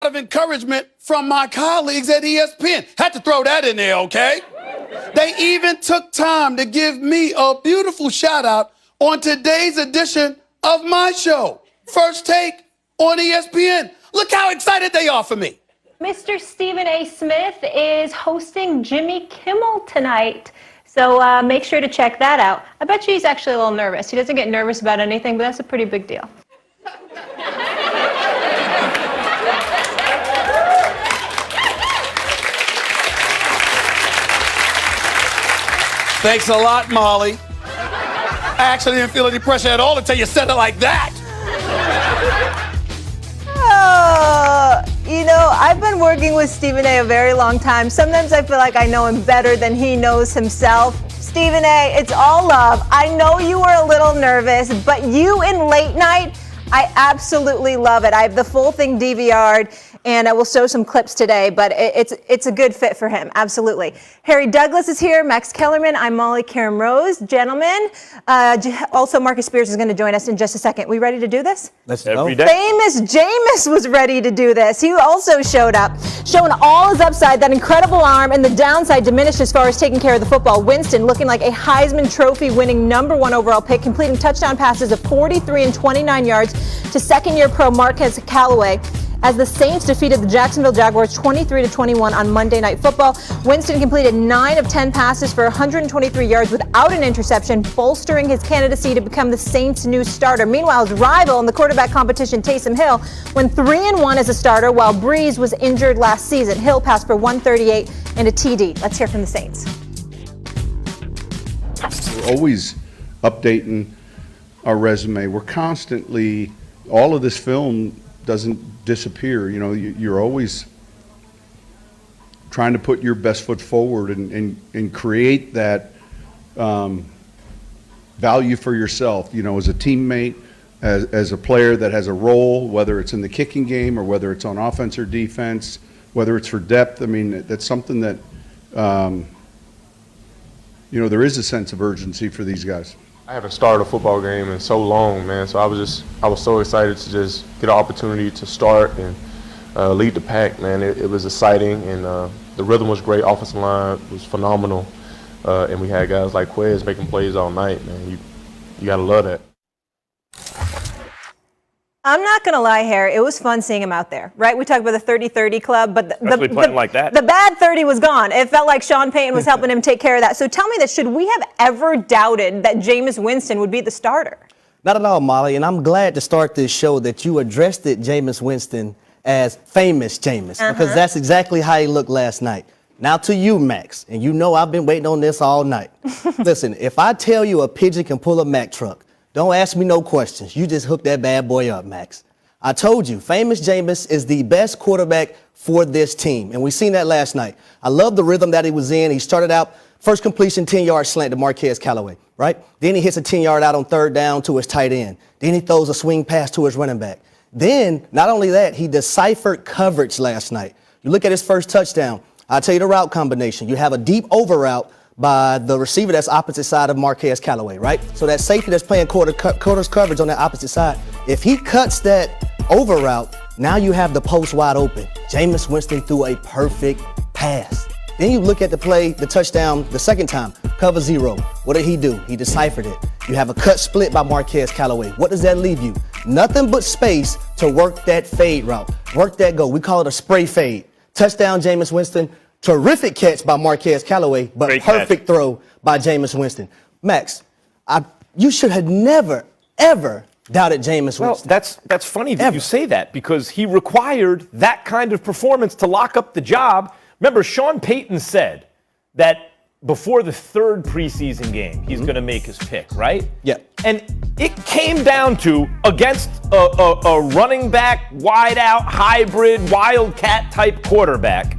of encouragement from my colleagues at ESPN. Had to throw that in there, okay? They even took time to give me a beautiful shout out on today's edition of my show, First Take on ESPN. Look how excited they are for me. Mr. Stephen A. Smith is hosting Jimmy Kimmel tonight, so make sure to check that out. I bet you he's actually a little nervous. He doesn't get nervous about anything, but that's a pretty big deal. Thanks a lot, Molly. I actually didn't feel any pressure at all until you said it like that. You know, I've been working with Stephen A. a very long time. Sometimes I feel like I know him better than he knows himself. Stephen A., it's all love. I know you were a little nervous, but you in late night, I absolutely love it. I have the full thing DVR'd, and I will show some clips today, but it's a good fit for him, absolutely. Harry Douglas is here, Max Kellerman, I'm Molly Karen Rose. Gentlemen, also Marcus Spears is going to join us in just a second. We ready to do this? Let's go. Famous Jameis was ready to do this. He also showed up, showing all his upside, that incredible arm, and the downside diminished as far as taking care of the football. Winston looking like a Heisman Trophy winning #1 overall pick, completing touchdown passes of 43 and 29 yards to second-year pro Marquez Callaway as the Saints defeated the Jacksonville Jaguars 23-21 on Monday Night Football. Winston completed 9 of 10 passes for 123 yards without an interception, bolstering his candidacy to become the Saints' new starter. Meanwhile, his rival in the quarterback competition, Taysom Hill, went 3-1 as a starter, while Breeze was injured last season. Hill passed for 138 and a TD. Let's hear from the Saints. We're always updating our resume. We're constantly, all of this film doesn't disappear. You know, you're always trying to put your best foot forward and create that value for yourself, you know, as a teammate, as a player that has a role, whether it's in the kicking game or whether it's on offense or defense, whether it's for depth. I mean, that's something that, you know, there is a sense of urgency for these guys. I haven't started a football game in so long, man. So I was so excited to just get an opportunity to start and lead the pack, man. It was exciting, and the rhythm was great. Offensive line was phenomenal, and we had guys like Quez making plays all night, man. You gotta love that. I'm not going to lie, Harry. It was fun seeing him out there, right? We talked about the 30-30 club, but like that. The bad 30 was gone. It felt like Sean Payton was helping him take care of that. So tell me this, should we have ever doubted that Jameis Winston would be the starter? Not at all, Molly, and I'm glad to start this show that you addressed it, Jameis Winston, as famous Jameis, because that's exactly how he looked last night. Now to you, Max, and you know I've been waiting on this all night. Listen, if I tell you a pigeon can pull a Mack truck, don't ask me no questions. You just hook that bad boy up, Max. I told you, famous Jameis is the best quarterback for this team, and we seen that last night. I love the rhythm that he was in. He started out, first completion, 10-yard slant to Marquez Callaway, right? Then he hits a 10-yard out on third down to his tight end. Then he throws a swing pass to his running back. Then, not only that, he deciphered coverage last night. You look at his first touchdown, I'll tell you the route combination. You have a deep over route by the receiver that's opposite side of Marquez Callaway, right? So that safety that's playing quarters coverage on that opposite side, if he cuts that over route, now you have the post wide open. Jameis Winston threw a perfect pass. Then you look at the play, the touchdown, the second time, cover zero. What did he do? He deciphered it. You have a cut split by Marquez Callaway. What does that leave you? Nothing but space to work that fade route, work that go. We call it a spray fade. Touchdown, Jameis Winston. Terrific catch by Marquez Callaway, but Great perfect throw by Jameis Winston. Max, you should have never, ever doubted Jameis Winston. Well, that's funny that you say that, because he required that kind of performance to lock up the job. Remember, Sean Payton said that before the third preseason game, he's going to make his pick, right? Yeah. And it came down to, against a running back, wide out, hybrid, wildcat type quarterback,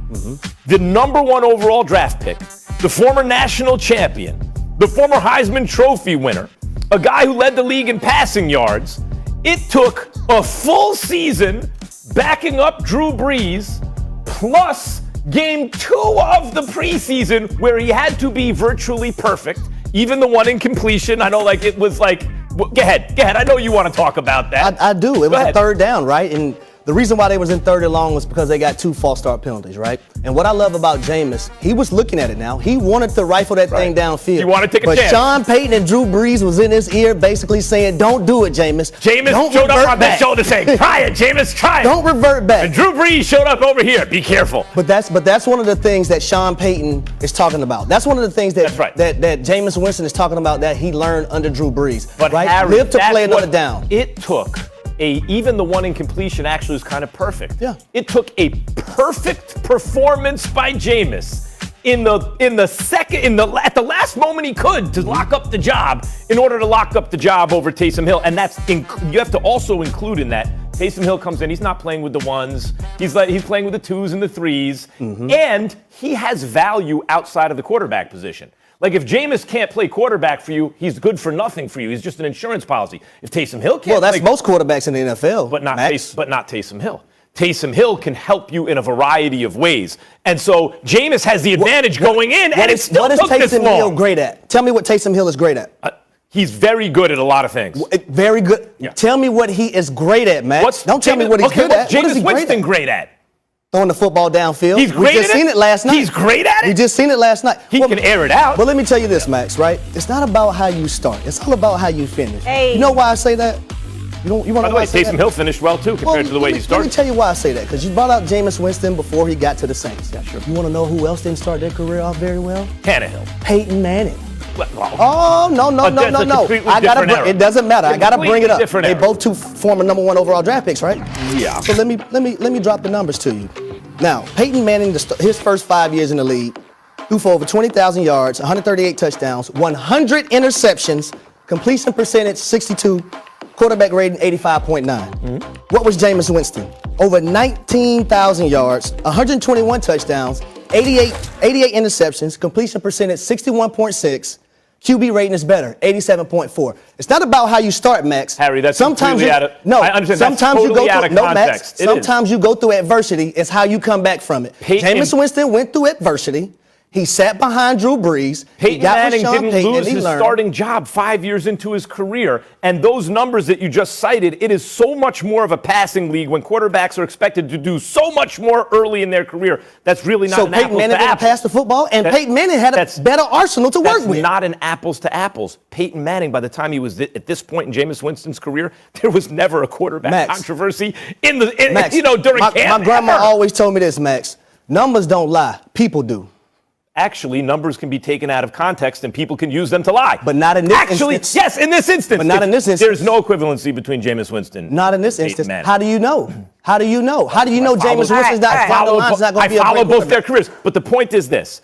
the #1 overall draft pick, the former national champion, the former Heisman Trophy winner, a guy who led the league in passing yards. It took a full season backing up Drew Brees, plus game 2 of the preseason where he had to be virtually perfect, even the one incompletion. I know, go ahead. I know you want to talk about that. I do. It was a third down, right? And The reason why they was in 3rd and long was because they got 2 false start penalties, right? And what I love about Jameis, he was looking at it now. He wanted to rifle that thing downfield. He wanted to take a but chance. Sean Payton and Drew Brees was in his ear basically saying, don't do it, Jameis. Jameis Don't showed up revert on back. the shoulder saying, try it, Jameis, try it. Don't revert back. And Drew Brees showed up over here. Be careful. But that's one of the things that Sean Payton is talking about. That's one of the things that That's right. that Jameis Winston is talking about that he learned under Drew Brees. But right? Harry, Live to that's play another what down. It took even the one incompletion actually was kind of perfect. Yeah. It took a perfect performance by Jameis at the last moment he could to lock up the job in order to lock up the job over Taysom Hill. And you have to also include in that Taysom Hill comes in, he's not playing with the ones, he's playing with the 2s and the 3s, and he has value outside of the quarterback position. Like if Jameis can't play quarterback for you, he's good for nothing for you. He's just an insurance policy. If Taysom Hill can't Well, that's play, most quarterbacks in the NFL. but not Max. Taysom Hill. Taysom Hill can help you in a variety of ways. And so Jameis has the advantage going in, and it still took this Taysom long. Hill great at? Tell me what Taysom Hill is great at. He's very good at a lot of things. Very good. Yeah. Tell me what he is great at, Max. Don't tell me what he's good at. What is Jameis he great Winston at? great at? Throwing the football downfield. He's great We just at it? seen it last night. He's great at it? We just seen it last night. He can air it out. But let me tell you this, Max, right? It's not about how you start. It's all about how you finish. Hey. You know why I say that? You want By to the know why way, I say Taysom that? Hill finished well too compared to the way he Let me started. tell you why I say that. Because you brought out Jameis Winston before he got to the Saints. Yeah, sure. You want to know who else didn't start their career off very well? Tannehill. Peyton Manning. Well, Oh, no. that's a completely I gotta different era. it doesn't matter. I gotta bring it up. Completely different They era. both 2 former number 1 overall draft picks, right? Yeah. So let me drop the numbers to you. Now, Peyton Manning, his first 5 years in the league, threw for over 20,000 yards, 138 touchdowns, 100 interceptions, completion percentage 62, quarterback rating 85.9. What was Jameis Winston? Over 19,000 yards, 121 touchdowns, 88 interceptions, completion percentage 61.6. QB rating is better, 87.4. It's not about how you start, Max. Harry, that's sometimes completely you, out of- no. I understand, that's Sometimes you totally go out through of no, context. Max. It is. Sometimes you go through adversity. It's how you come back from it. Jameis Winston went through adversity. He sat behind Drew Brees. He Peyton got with Manning Sean didn't Payton, lose and he his learned. starting job 5 years into his career. And those numbers that you just cited, it is so much more of a passing league when quarterbacks are expected to do so much more early in their career. That's really not So an Peyton apples Manning to didn't apples. pass the football, and Peyton Manning had a better arsenal to work That's with. not an apples to apples. Peyton Manning, by the time he was at this point in Jameis Winston's career, there was never a quarterback Max. controversy Max, during my camp. grandma ever. always told me this, Max. Numbers don't lie. People do. Actually, numbers can be taken out of context and people can use them to lie. But not in this Actually, instance. yes, in this instance. But not in this instance. There's no equivalency between Jameis Winston. Not in this and instance. Peyton Manning. How do you know? How do you know? How do you know Jameis Winston's not going to be a I follow great both their quarterback? careers. But the point is this.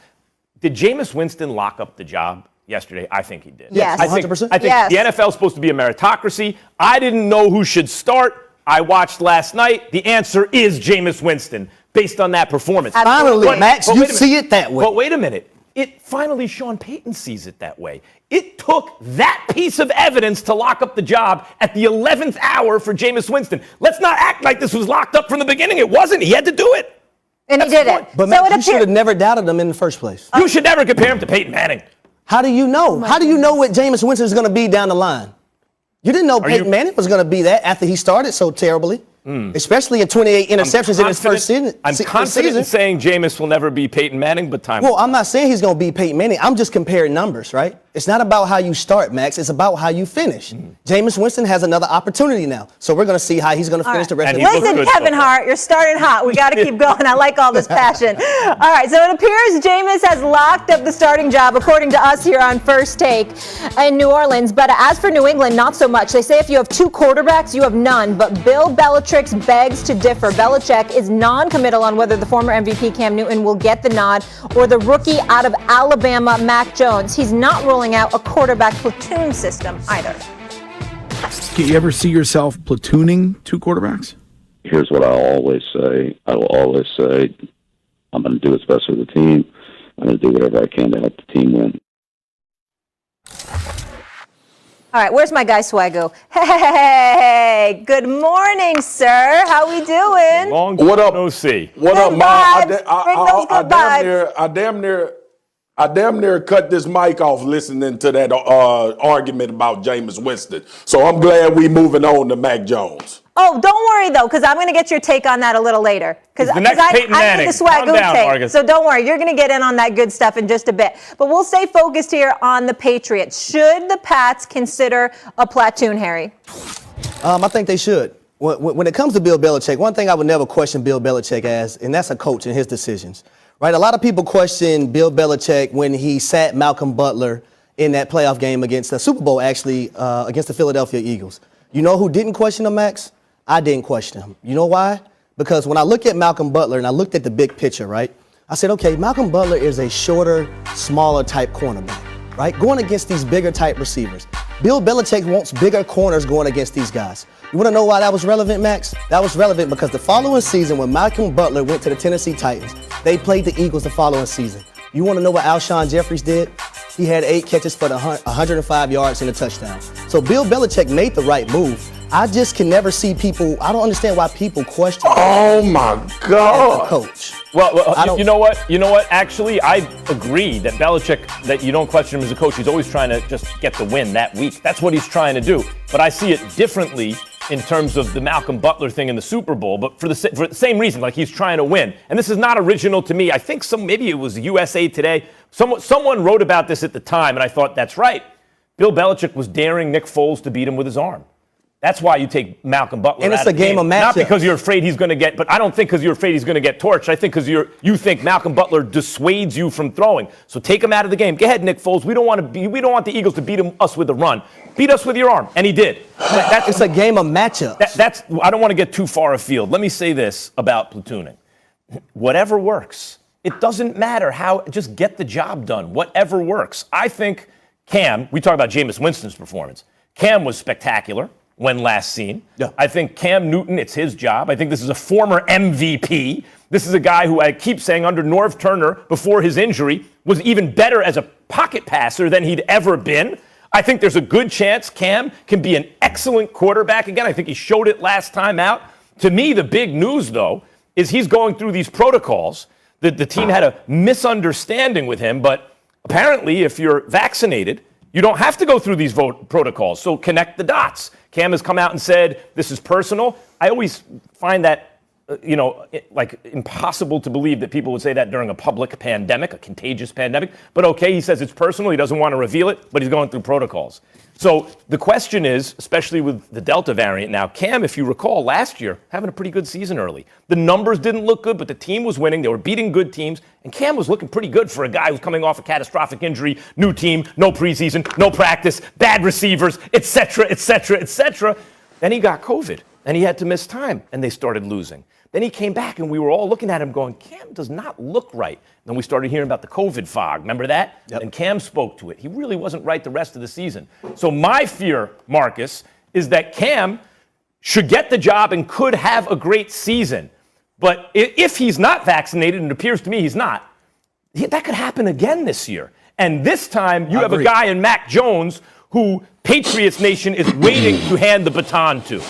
Did Jameis Winston lock up the job yesterday? I think he did. Yes. I think 100%. I think Yes. the NFL is supposed to be a meritocracy. I didn't know who should start. I watched last night. The answer is Jameis Winston based on that performance. Finally, But- Max, but you wait a minute. see it that way. But wait a minute. Finally, Sean Payton sees it that way. It took that piece of evidence to lock up the job at the 11th hour for Jameis Winston. Let's not act like this was locked up from the beginning. It wasn't. He had to do it. And he That's did the it. point. But So Max, it you should have appears. never doubted him in the first place. You should never compare him to Peyton Manning. How do you know? How do you know what Jameis Winston is going to be down the line? You didn't know Peyton Manning was going to be that after he started so terribly. Especially in 28 interceptions in his first season. I'm confident in saying Jameis will never be Peyton Manning, but time. Well, I'm not saying he's going to be Peyton Manning. I'm just comparing numbers, right? It's not about how you start, Max. It's about how you finish. Jameis Winston has another opportunity now. So we're going to see how he's going to finish the rest And of he the looked Listen, good so Kevin far. Hart, you're starting hot. We got to keep going. I like all this passion. All right, so it appears Jameis has locked up the starting job, according to us here on First Take in New Orleans. But as for New England, not so much. They say if you have 2 quarterbacks, you have none. But Bill Belichick begs to differ. Belichick is non-committal on whether the former MVP Cam Newton will get the nod or the rookie out of Alabama, Mac Jones. He's not ruling out a quarterback platoon system either. Can you ever see yourself platooning 2 quarterbacks? Here's what I always say. I will always say, I'm going to do what's best for the team. I'm going to do whatever I can to help the team win. All right, where's my guy Swago? Hey, good morning, sir. How we doing? Long What up? no see. What Good up, Ma? vibes. Bring those good vibes. I damn near I damn near cut this mic off listening to that argument about Jameis Winston. So I'm glad we moving on to Mac Jones. Oh, don't worry though, because I'm going to get your take on that a little later. Because the next Peyton I Manning. need the swagoo Calm down, take. Marcus. So don't worry, you're going to get in on that good stuff in just a bit. But we'll stay focused here on the Patriots. Should the Pats consider a platoon, Harry? I think they should. When it comes to Bill Belichick, one thing I would never question Bill Belichick as, and that's a coach and his decisions. Right? A lot of people question Bill Belichick when he sat Malcolm Butler in that playoff game against the Super Bowl, actually, against the Philadelphia Eagles. You know who didn't question him, Max? I didn't question him. You know why? Because when I look at Malcolm Butler and I looked at the big picture, right? I said, okay, Malcolm Butler is a shorter, smaller type cornerback, right? Going against these bigger type receivers. Bill Belichick wants bigger corners going against these guys. You want to know why that was relevant, Max? That was relevant because the following season when Malcolm Butler went to the Tennessee Titans, they played the Eagles the following season. You want to know what Alshon Jeffries did? He had 8 catches for 105 yards and a touchdown. So Bill Belichick made the right move. I just can never see people, I don't understand why people question Oh my God. the coach. Well, you know what? You know what? Actually, I agree that Belichick, that you don't question him as a coach. He's always trying to just get the win that week. That's what he's trying to do. But I see it differently in terms of the Malcolm Butler thing in the Super Bowl, but for the same reason, like he's trying to win. And this is not original to me. I think maybe it was USA Today. Someone wrote about this at the time, and I thought, that's right. Bill Belichick was daring Nick Foles to beat him with his arm. That's why you take Malcolm Butler and it's out of a the game of matchup. Not because you're afraid he's going to get, but I don't think because you're afraid he's going to get torched. I think because you think Malcolm Butler dissuades you from throwing. So take him out of the game. Go ahead, Nick Foles. We don't want the Eagles to beat us with a run. Beat us with your arm, and he did. It's a game of matchups. I don't want to get too far afield. Let me say this about platooning. Whatever works. It doesn't matter how. Just get the job done. Whatever works. I think Cam. We talk about Jameis Winston's performance. Cam was spectacular when last seen. Yeah. I think Cam Newton, it's his job. I think this is a former MVP. This is a guy who I keep saying under Norv Turner before his injury was even better as a pocket passer than he'd ever been. I think there's a good chance Cam can be an excellent quarterback again. I think he showed it last time out. To me, the big news, though, is he's going through these protocols. The team had a misunderstanding with him, but apparently if you're vaccinated, you don't have to go through these protocols. So connect the dots. Cam has come out and said, this is personal. I always find that, like impossible to believe that people would say that during a public pandemic, a contagious pandemic. But okay, he says it's personal. He doesn't want to reveal it, but he's going through protocols. So the question is, especially with the Delta variant now, Cam, if you recall, last year, having a pretty good season early. The numbers didn't look good, but the team was winning. They were beating good teams. And Cam was looking pretty good for a guy who's coming off a catastrophic injury, new team, no preseason, no practice, bad receivers, et cetera, et cetera, et cetera. Then he got COVID, and he had to miss time, and they started losing. Then he came back, and we were all looking at him going, Cam does not look right. Then we started hearing about the COVID fog. Remember that? Yep. And Cam spoke to it. He really wasn't right the rest of the season. So my fear, Marcus, is that Cam should get the job and could have a great season. But if he's not vaccinated, and it appears to me he's not, that could happen again this year. And this time, you have a guy in Mac Jones who Patriots Nation is waiting to hand the baton to.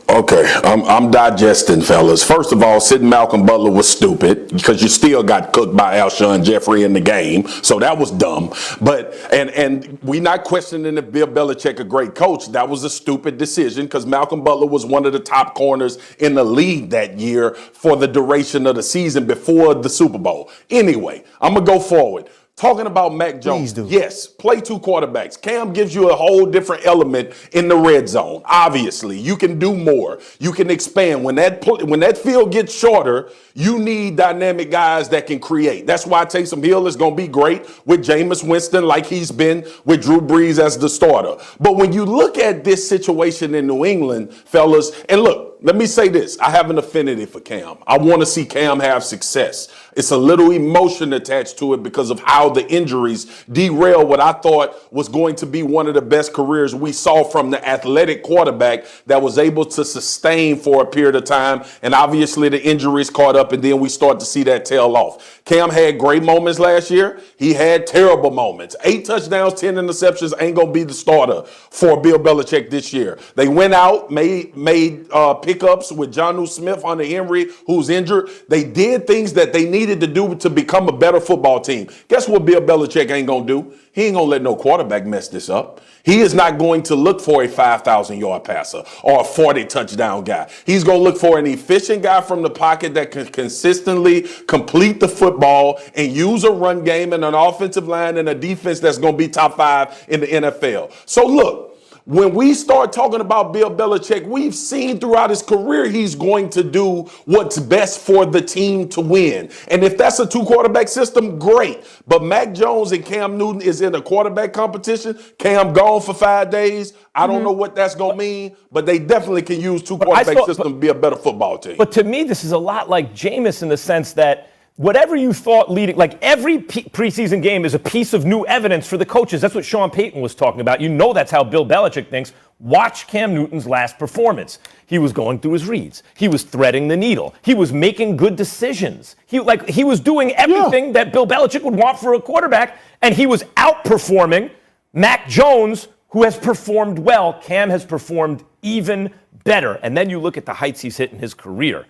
Okay, I'm digesting, fellas. First of all, sitting Malcolm Butler was stupid because you still got cooked by Alshon Jeffrey in the game, so that was dumb. But and we not questioning if Bill Belichick a great coach. That was a stupid decision because Malcolm Butler was one of the top corners in the league that year for the duration of the season before the Super Bowl. Anyway, I'm gonna go forward. Talking about Mac Jones, yes, play 2 quarterbacks. Cam gives you a whole different element in the red zone. Obviously, you can do more. You can expand. When that field gets shorter, you need dynamic guys that can create. That's why Taysom Hill is going to be great with Jameis Winston like he's been with Drew Brees as the starter. But when you look at this situation in New England, fellas, and look, let me say this. I have an affinity for Cam. I want to see Cam have success. It's a little emotion attached to it because of how the injuries derail what I thought was going to be one of the best careers we saw from the athletic quarterback that was able to sustain for a period of time. And obviously the injuries caught up and then we start to see that tail off. Cam had great moments last year. He had terrible moments. 8 touchdowns, 10 interceptions ain't going to be the starter for Bill Belichick this year. They went out, made hiccups with Jonnu Smith under Henry, who's injured. They did things that they needed to do to become a better football team. Guess what Bill Belichick ain't going to do? He ain't going to let no quarterback mess this up. He is not going to look for a 5,000-yard passer or a 40-touchdown guy. He's going to look for an efficient guy from the pocket that can consistently complete the football and use a run game and an offensive line and a defense that's going to be top 5 in the NFL. So look, when we start talking about Bill Belichick, we've seen throughout his career he's going to do what's best for the team to win. And if that's a 2-quarterback system, great. But Mac Jones and Cam Newton is in a quarterback competition. Cam gone for 5 days. I don't know what that's going to mean, but they definitely can use 2-quarterback system to be a better football team. But to me, this is a lot like Jameis in the sense that whatever you thought leading, like every preseason game is a piece of new evidence for the coaches. That's what Sean Payton was talking about. You know that's how Bill Belichick thinks. Watch Cam Newton's last performance. He was going through his reads. He was threading the needle. He was making good decisions. He was doing everything that Bill Belichick would want for a quarterback, and he was outperforming Mac Jones, who has performed well. Cam has performed even better. And then you look at the heights he's hit in his career.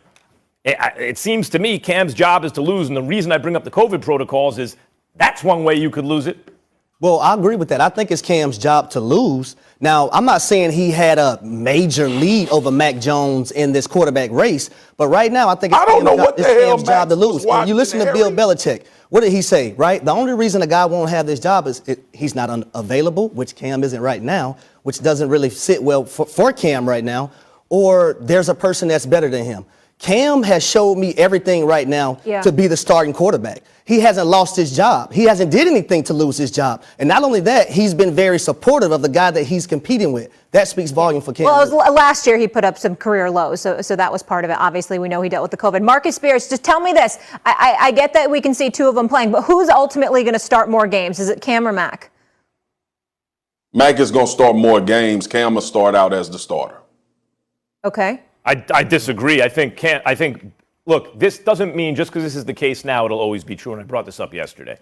It seems to me Cam's job is to lose, and the reason I bring up the COVID protocols is that's one way you could lose it. Well, I agree with that. I think it's Cam's job to lose. Now, I'm not saying he had a major lead over Mac Jones in this quarterback race, but right now I think it's Cam's job to lose. And you listen to Bill Belichick. What did he say, right? The only reason a guy won't have this job is he's not available, which Cam isn't right now, which doesn't really sit well for Cam right now, or there's a person that's better than him. Cam has showed me everything right now to be the starting quarterback. He hasn't lost his job. He hasn't did anything to lose his job. And not only that, he's been very supportive of the guy that he's competing with. That speaks volume for Cam. Well, it was last year he put up some career lows, so that was part of it. Obviously, we know he dealt with the COVID. Marcus Spears, just tell me this. I get that we can see 2 of them playing, but who's ultimately going to start more games? Is it Cam or Mac? Mac is going to start more games. Cam will start out as the starter. Okay. I disagree. I think, look, this doesn't mean just because this is the case now, it'll always be true. And I brought this up yesterday.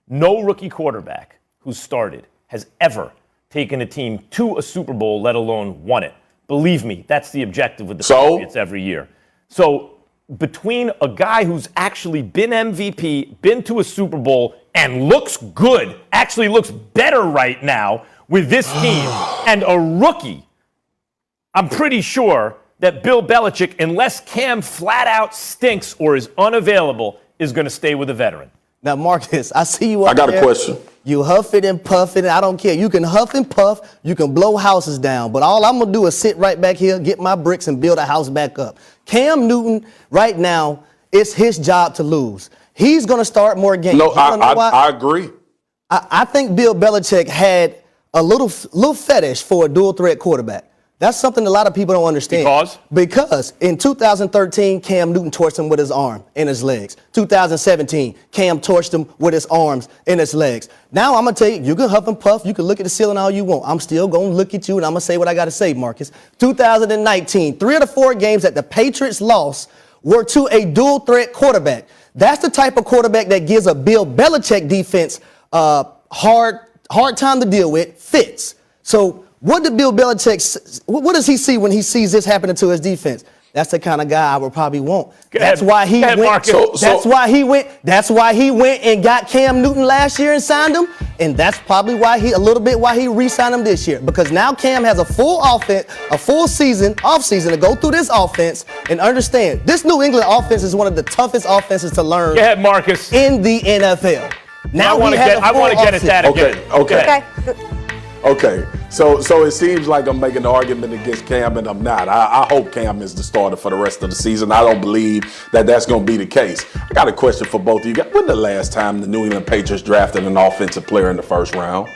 No rookie quarterback who started has ever taken a team to a Super Bowl, let alone won it. Believe me, that's the objective with the Patriots every year. So between a guy who's actually been MVP, been to a Super Bowl, and looks good, actually looks better right now with this team, and a rookie, I'm pretty sure that Bill Belichick, unless Cam flat out stinks or is unavailable, is going to stay with a veteran. Now, Marcus, I see you up I got there. a question. You huffing and puffing, I don't care. You can huff and puff, you can blow houses down, but all I'm going to do is sit right back here, get my bricks, and build a house back up. Cam Newton, right now, it's his job to lose. He's going to start more games. No, I agree. I think Bill Belichick had a little fetish for a dual-threat quarterback. That's something a lot of people don't understand. Because in 2013, Cam Newton torched him with his arm and his legs. 2017, Cam torched him with his arms and his legs. Now I'm going to tell you, you can huff and puff, you can look at the ceiling all you want. I'm still going to look at you and I'm going to say what I got to say, Marcus. 2019, 3 of the 4 games that the Patriots lost were to a dual-threat quarterback. That's the type of quarterback that gives a Bill Belichick defense hard time to deal with, fits. So what did Bill Belichick, what does he see when he sees this happening to his defense? That's the kind of guy I would probably want. That's why he went. That's why he went and got Cam Newton last year and signed him, and that's probably why he re-signed him this year, because now Cam has a full offseason to go through this offense and understand this New England offense is one of the toughest offenses to learn. Go ahead, Marcus. In the NFL. Now I want to get at that again. Okay, so it seems like I'm making the argument against Cam, and I'm not. I hope Cam is the starter for the rest of the season. I don't believe that that's going to be the case. I got a question for both of you guys. When the last time the New England Patriots drafted an offensive player in the first round?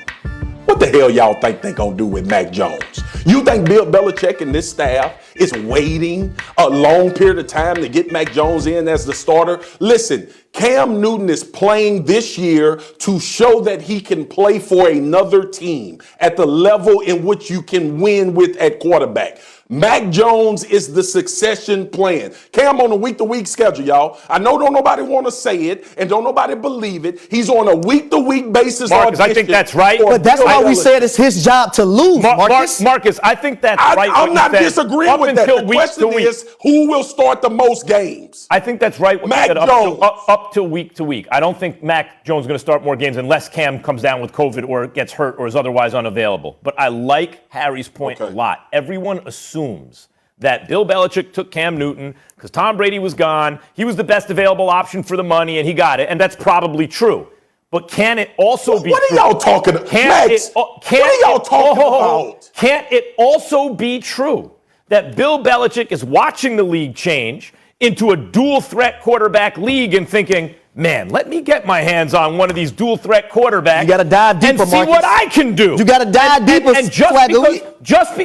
What the hell y'all think they're going to do with Mac Jones? You think Bill Belichick and this staff is waiting a long period of time to get Mac Jones in as the starter? Listen, Cam Newton is playing this year to show that he can play for another team at the level in which you can win with at quarterback. Mac Jones is the succession plan. Cam on a week-to-week schedule, y'all. I know don't nobody want to say it and don't nobody believe it. He's on a week-to-week basis. Marcus, I think that's right. But that's why we said it's his job to lose, Marcus. Marcus, I think that's right. I'm not disagreeing with that. The question is, who will start the most games? I think that's right. What Mac you said, Jones. up to week to week. I don't think Mac Jones is going to start more games unless Cam comes down with COVID or gets hurt or is otherwise unavailable. But I like Harry's point a lot. Everyone assumes that Bill Belichick took Cam Newton because Tom Brady was gone. He was the best available option for the money, and he got it. And that's probably true. But can it also be What are true? y'all talking about? Max, what are y'all talking about? Can't it also be true that Bill Belichick is watching the league change into a dual threat quarterback league and thinking, man, let me get my hands on one of these dual threat quarterbacks. You got to dive deeper, and see Marcus. what I can do. You got to dive deeper. And just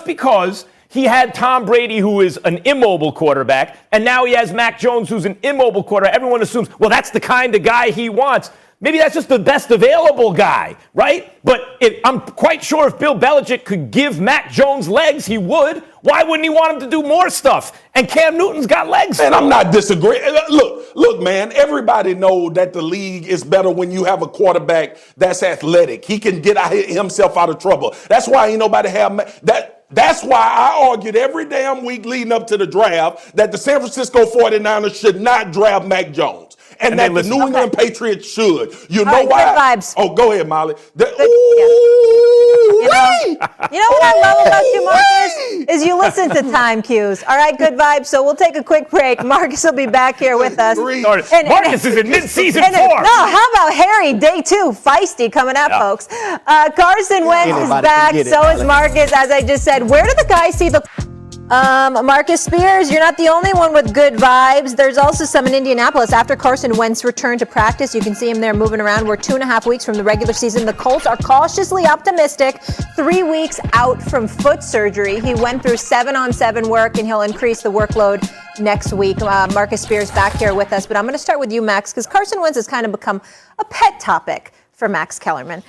because he had Tom Brady, who is an immobile quarterback, and now he has Mac Jones, who's an immobile quarterback, everyone assumes, well, that's the kind of guy he wants. Maybe that's just the best available guy, right? But I'm quite sure if Bill Belichick could give Mac Jones legs, he would. Why wouldn't he want him to do more stuff? And Cam Newton's got legs. And I'm not disagreeing. Look, man, everybody knows that the league is better when you have a quarterback that's athletic. He can get himself out of trouble. That's why ain't nobody have that. That's why I argued every damn week leading up to the draft that the San Francisco 49ers should not draft Mac Jones. And that the New England Patriots should. You know why? Good vibes. Oh, go ahead, Molly. You know what I love about you, Marcus? Is you listen to time cues. All right, good vibes. So we'll take a quick break. Marcus will be back here with us. Marcus is in mid-season form. No, how about Harry, day 2, feisty coming up, folks. Carson Wentz is back. So is Marcus, as I just said. Where do the guys see the... Marcus Spears, you're not the only one with good vibes. There's also some in Indianapolis. After Carson Wentz returned to practice, you can see him there moving around. We're 2.5 weeks from the regular season. The Colts are cautiously optimistic. 3 weeks out from foot surgery. He went through 7-on-7 work, and he'll increase the workload next week. Marcus Spears back here with us. But I'm going to start with you, Max, because Carson Wentz has kind of become a pet topic for Max Kellerman.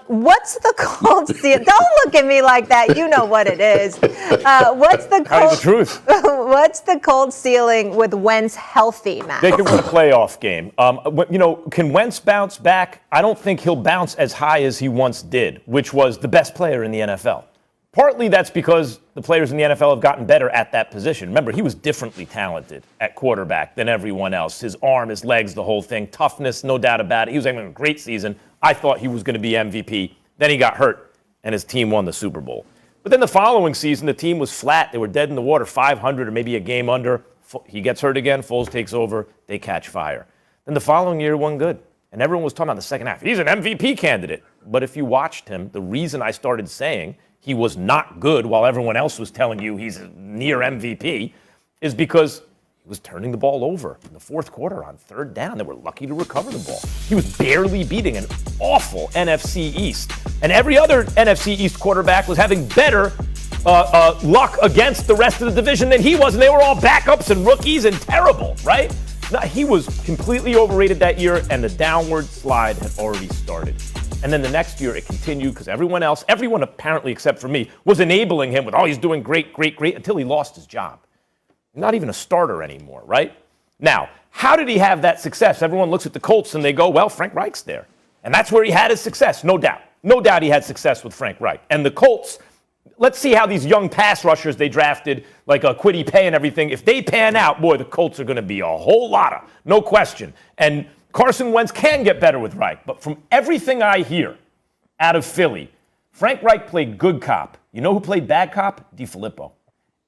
What's the Colts? Don't look at me like that. You know what it is. What's the Colts? The truth. What's the Colts ceiling with Wentz healthy, Max? They can win a playoff game. Can Wentz bounce back? I don't think he'll bounce as high as he once did, which was the best player in the NFL. Partly that's because the players in the NFL have gotten better at that position. Remember, he was differently talented at quarterback than everyone else. His arm, his legs, the whole thing. Toughness, no doubt about it. He was having a great season. I thought he was going to be MVP. Then he got hurt, and his team won the Super Bowl. But then the following season, the team was flat. They were dead in the water, 500 or maybe a game under. He gets hurt again. Foles takes over. They catch fire. Then the following year, won good. And everyone was talking about the second half. He's an MVP candidate. But if you watched him, the reason I started saying he was not good while everyone else was telling you he's near MVP is because he was turning the ball over in the fourth quarter on third down. They were lucky to recover the ball. He was barely beating an awful NFC East. And every other NFC East quarterback was having better luck against the rest of the division than he was. And they were all backups and rookies and terrible, right? No, he was completely overrated that year, and the downward slide had already started. And then the next year it continued because everyone apparently except for me, was enabling him with, oh, he's doing great, until he lost his job. Not even a starter anymore, right? Now, how did he have that success? Everyone looks at the Colts and they go, well, Frank Reich's there. And that's where he had his success, no doubt. No doubt he had success with Frank Reich. And the Colts, let's see how these young pass rushers they drafted, like Kwity Paye and everything, if they pan out, boy, the Colts are going to be a whole lot of, no question. And Carson Wentz can get better with Reich, but from everything I hear out of Philly, Frank Reich played good cop. You know who played bad cop? DiFilippo.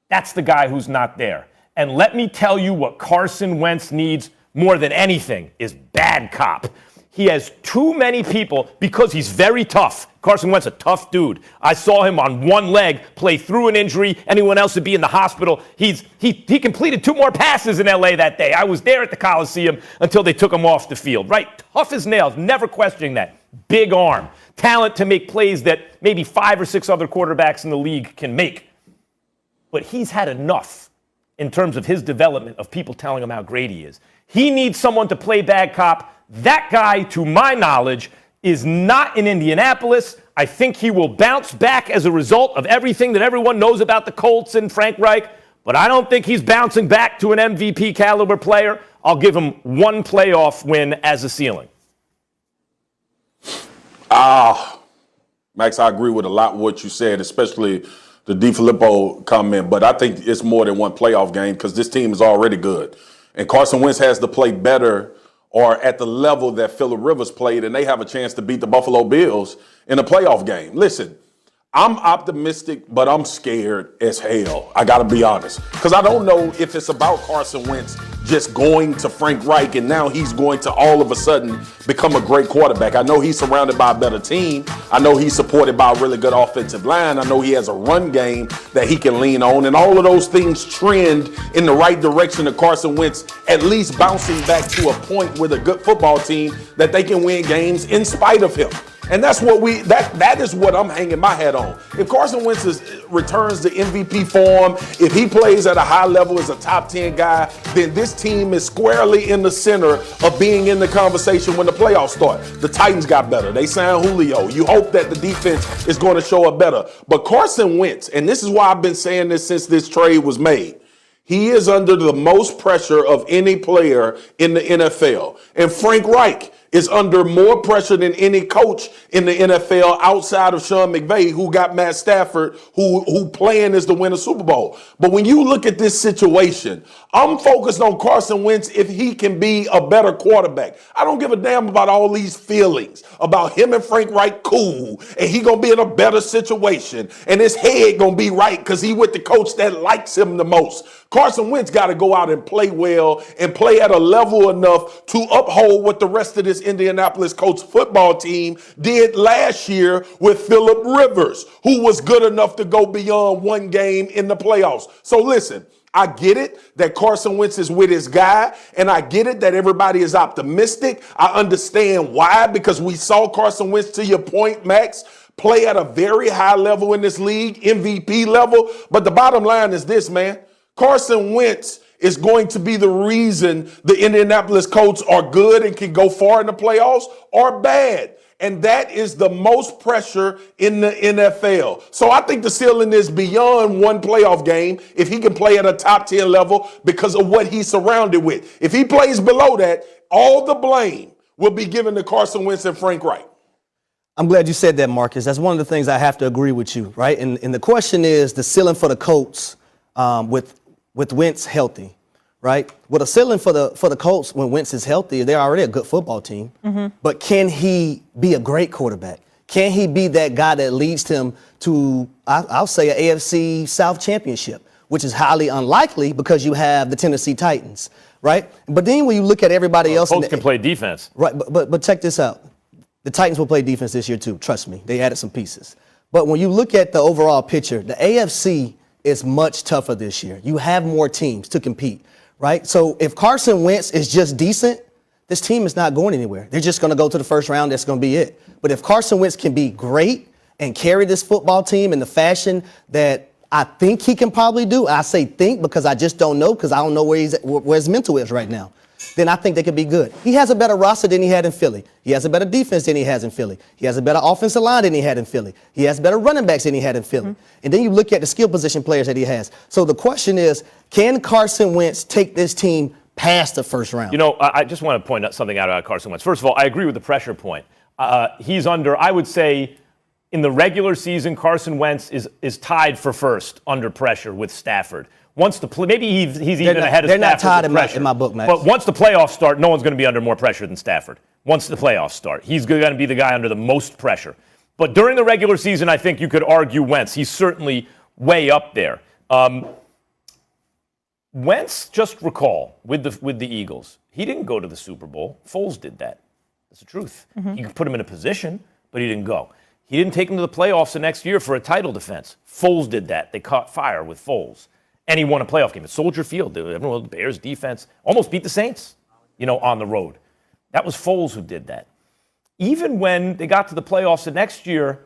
That's the guy who's not there. And let me tell you what Carson Wentz needs more than anything is bad cop. He has too many people because he's very tough. Carson Wentz, a tough dude. I saw him on one leg play through an injury. Anyone else would be in the hospital. He completed 2 more passes in L.A. that day. I was there at the Coliseum until they took him off the field. Right? Tough as nails. Never questioning that. Big arm. Talent to make plays that maybe 5 or 6 other quarterbacks in the league can make. But he's had enough in terms of his development of people telling him how great he is. He needs someone to play bad cop. That guy, to my knowledge, is not in Indianapolis. I think he will bounce back as a result of everything that everyone knows about the Colts and Frank Reich, but I don't think he's bouncing back to an MVP caliber player. I'll give him one playoff win as a ceiling. Max, I agree with a lot of what you said, especially the DiFilippo comment, but I think it's more than one playoff game because this team is already good. And Carson Wentz has to play better or at the level that Phillip Rivers played, and they have a chance to beat the Buffalo Bills in a playoff game. Listen, I'm optimistic, but I'm scared as hell. I got to be honest. Because I don't know if it's about Carson Wentz just going to Frank Reich and now he's going to all of a sudden become a great quarterback. I know he's surrounded by a better team. I know he's supported by a really good offensive line. I know he has a run game that he can lean on. And all of those things trend in the right direction of Carson Wentz at least bouncing back to a point with a good football team that they can win games in spite of him. And that's what that is what I'm hanging my hat on. If Carson Wentz returns to MVP form, if he plays at a high level as a top 10 guy, then this team is squarely in the center of being in the conversation when the playoffs start. The Titans got better. They signed Julio. You hope that the defense is going to show up better. But Carson Wentz, and this is why I've been saying this since this trade was made, he is under the most pressure of any player in the NFL. And Frank Reich is under more pressure than any coach in the NFL outside of Sean McVay, who got Matt Stafford, who playing is to win a Super Bowl. But when you look at this situation, I'm focused on Carson Wentz if he can be a better quarterback. I don't give a damn about all these feelings about him and Frank Reich cool, and he gonna be in a better situation, and his head gonna be right because he with the coach that likes him the most. Carson Wentz got to go out and play well and play at a level enough to uphold what the rest of this Indianapolis Colts football team did last year with Phillip Rivers, who was good enough to go beyond one game in the playoffs. So listen, I get it that Carson Wentz is with his guy, and I get it that everybody is optimistic. I understand why, because we saw Carson Wentz, to your point, Max, play at a very high level in this league, MVP level. But the bottom line is this, man. Carson Wentz is going to be the reason the Indianapolis Colts are good and can go far in the playoffs or bad. And that is the most pressure in the NFL. So I think the ceiling is beyond one playoff game if he can play at a top 10 level because of what he's surrounded with. If he plays below that, all the blame will be given to Carson Wentz and Frank Reich. I'm glad you said that, Marcus. That's one of the things I have to agree with you, right? And the question is the ceiling for the Colts with Wentz healthy, right? With a ceiling for the Colts when Wentz is healthy, they're already a good football team. Mm-hmm. But can he be a great quarterback? Can he be that guy that leads them to, I'll say, an AFC South championship, which is highly unlikely because you have the Tennessee Titans, right? But then when you look at everybody else, Colts can play defense, right? But check this out: the Titans will play defense this year too. Trust me, they added some pieces. But when you look at the overall picture, the AFC is much tougher this year. You have more teams to compete, right? So if Carson Wentz is just decent, this team is not going anywhere. They're just going to go to the first round. That's going to be it. But if Carson Wentz can be great and carry this football team in the fashion that I think he can probably do, I say think because I just don't know because I don't know where his mental is right now, then I think they could be good. He has a better roster than he had in Philly. He has a better defense than he has in Philly. He has a better offensive line than he had in Philly. He has better running backs than he had in Philly. Mm-hmm. And then you look at the skill position players that he has. So the question is, can Carson Wentz take this team past the first round? You know, I just want to point out something out about Carson Wentz. First of all, I agree with the pressure point. He's under, I would say, in the regular season, Carson Wentz is tied for first under pressure with Stafford. Once the maybe he's even ahead of Stafford. They're not tied in my book, Max. But once the playoffs start, no one's going to be under more pressure than Stafford. Once the playoffs start, he's going to be the guy under the most pressure. But during the regular season, I think you could argue Wentz. He's certainly way up there. Wentz, just recall, with the Eagles, he didn't go to the Super Bowl. Foles did that. That's the truth. Mm-hmm. You could put him in a position, but he didn't go. He didn't take him to the playoffs the next year for a title defense. Foles did that. They caught fire with Foles. And he won a playoff game at Soldier Field. Everyone, the Bears defense almost beat the Saints, on the road. That was Foles who did that. Even when they got to the playoffs the next year,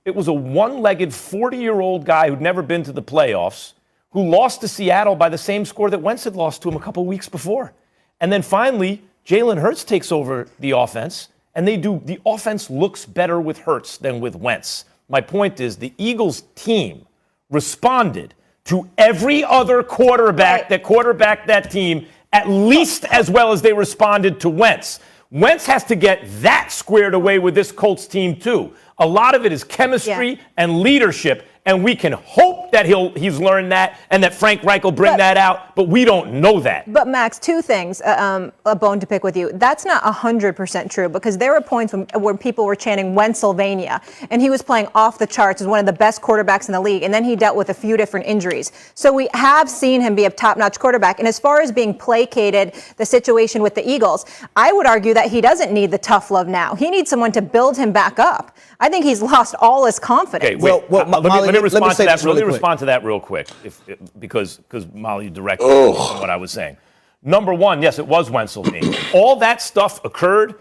it was a one-legged 40-year-old guy who'd never been to the playoffs who lost to Seattle by the same score that Wentz had lost to him a couple weeks before. And then finally, Jalen Hurts takes over the offense, and the offense looks better with Hurts than with Wentz. My point is the Eagles team responded to every other quarterback that quarterbacked that team at least as well as they responded to Wentz. Wentz has to get that squared away with this Colts team too. A lot of it is chemistry and leadership, and we can hope that he's learned that and that Frank Reich will bring that out, but we don't know that. But Max, two things, a bone to pick with you. That's not 100% true, because there were points where people were chanting Wentzylvania, and he was playing off the charts as one of the best quarterbacks in the league, and then he dealt with a few different injuries. So we have seen him be a top-notch quarterback, and as far as being placated, the situation with the Eagles, I would argue that he doesn't need the tough love now. He needs someone to build him back up. I think he's lost all his confidence. Okay, wait. Let me respond to that real quick, because Molly directed on what I was saying. Number one, yes, it was Wentzylvania. All that stuff occurred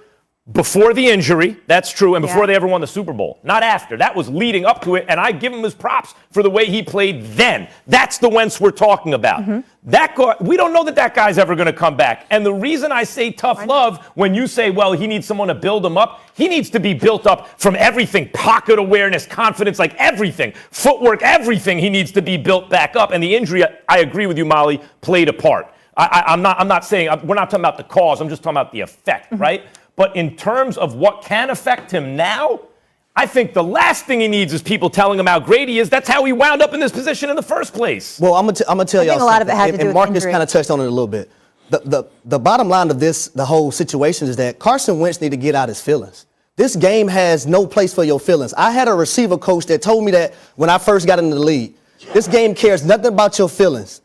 before the injury, that's true, and before they ever won the Super Bowl. Not after. That was leading up to it, and I give him his props for the way he played then. That's the Wentz we're talking about. That guy, we don't know that guy's ever going to come back. And the reason I say tough love, when you say, well, he needs someone to build him up, he needs to be built up from everything, pocket awareness, confidence, like everything, footwork, everything. He needs to be built back up. And the injury, I agree with you, Molly, played a part. I'm not saying, we're not talking about the cause, I'm just talking about the effect, right? But in terms of what can affect him now, I think the last thing he needs is people telling him how great he is. That's how he wound up in this position in the first place. Well, I'm gonna tell y'all a lot of it had to do and with Marcus injury. kind of touched on it a little bit. The bottom line of the whole situation is that Carson Wentz need to get out his feelings. This game has no place for your feelings. I had a receiver coach that told me that when I first got into the league. This game cares nothing about your feelings.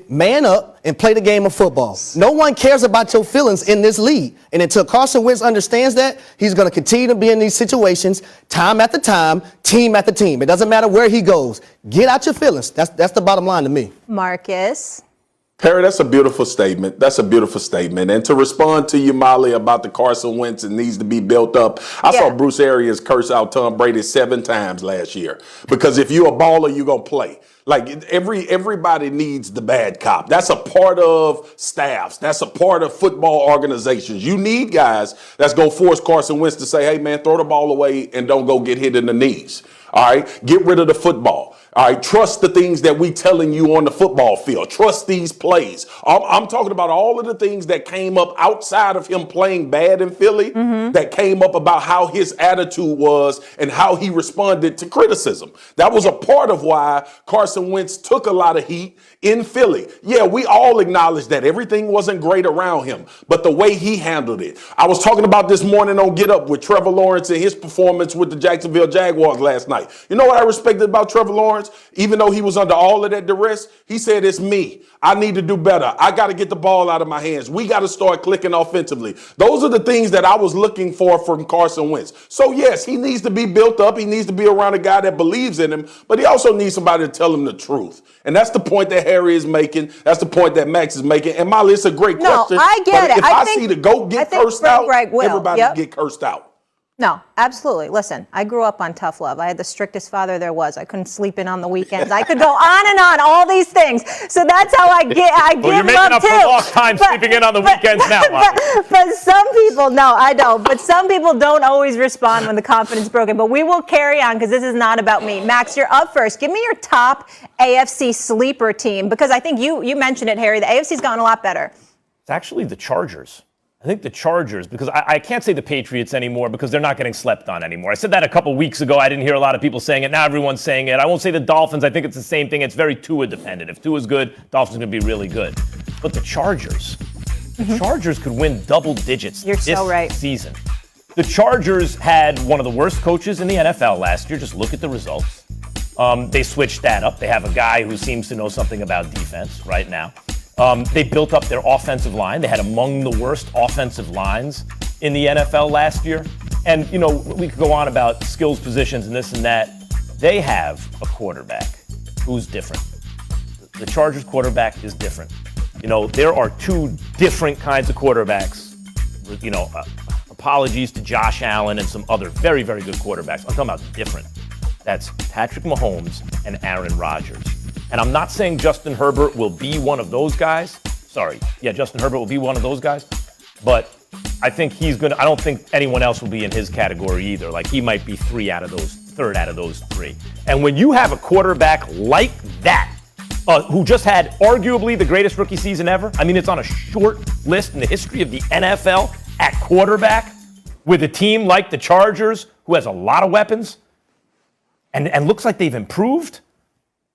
Man up and play the game of football. No one cares about your feelings in this league. And until Carson Wentz understands that, he's going to continue to be in these situations time after time, team after team. It doesn't matter where he goes. Get out your feelings. That's the bottom line to me. Marcus. Perry, that's a beautiful statement. That's a beautiful statement. And to respond to you, Molly, about the Carson Wentz, it needs to be built up. I saw Bruce Arians curse out Tom Brady 7 times last year. Because if you're a baller, you're going to play. Like everybody needs the bad cop. That's a part of staffs. That's a part of football organizations. You need guys that's going to force Carson Wentz to say, hey, man, throw the ball away and don't go get hit in the knees. All right. Get rid of the football. All right. Trust the things that we telling you on the football field. Trust these plays. I'm talking about all of the things that came up outside of him playing bad in Philly that came up about how his attitude was and how he responded to criticism. That was a part of why Carson Wentz took a lot of heat in Philly. Yeah, we all acknowledge that everything wasn't great around him, but the way he handled it. I was talking about this morning on Get Up with Trevor Lawrence and his performance with the Jacksonville Jaguars last night. You know what I respected about Trevor Lawrence? Even though he was under all of that duress, he said, it's me. I need to do better. I got to get the ball out of my hands. We got to start clicking offensively. Those are the things that I was looking for from Carson Wentz. So, yes, he needs to be built up. He needs to be around a guy that believes in him, but he also needs somebody to tell him the truth. And that's the point that Harry is making. That's the point that Max is making. And Molly, it's a great question. No, I get it. If I see the GOAT get cursed out, everybody get cursed out. No, absolutely. Listen, I grew up on tough love. I had the strictest father there was. I couldn't sleep in on the weekends. I could go on and on, all these things. So that's how I give well, you're making love up too. for lost time sleeping in on the weekends now. But some people, no, I don't. But some people don't always respond when the confidence is broken. But we will carry on because this is not about me. Max, you're up first. Give me your top AFC sleeper team, because I think you mentioned it, Harry. The AFC's gotten a lot better. It's actually the Chargers. I think the Chargers, because I can't say the Patriots anymore because they're not getting slept on anymore. I said that a couple weeks ago. I didn't hear a lot of people saying it. Now everyone's saying it. I won't say the Dolphins. I think it's the same thing. It's very Tua dependent. If Tua's good, Dolphins are going to be really good. But the Chargers could win double digits this season. The Chargers had one of the worst coaches in the NFL last year. Just look at the results. They switched that up. They have a guy who seems to know something about defense right now. They built up their offensive line. They had among the worst offensive lines in the NFL last year. And, you know, we could go on about skills positions and this and that. They have a quarterback who's different. The Chargers quarterback is different. You know, there are two different kinds of quarterbacks. You know, apologies to Josh Allen and some other very, very good quarterbacks. I'm talking about different. That's Patrick Mahomes and Aaron Rodgers. And I'm not saying Justin Herbert will be one of those guys. Justin Herbert will be one of those guys. But I think I don't think anyone else will be in his category either. Like, he might be third out of those three. And when you have a quarterback like that, who just had arguably the greatest rookie season ever, I mean, it's on a short list in the history of the NFL at quarterback, with a team like the Chargers, who has a lot of weapons, and looks like they've improved,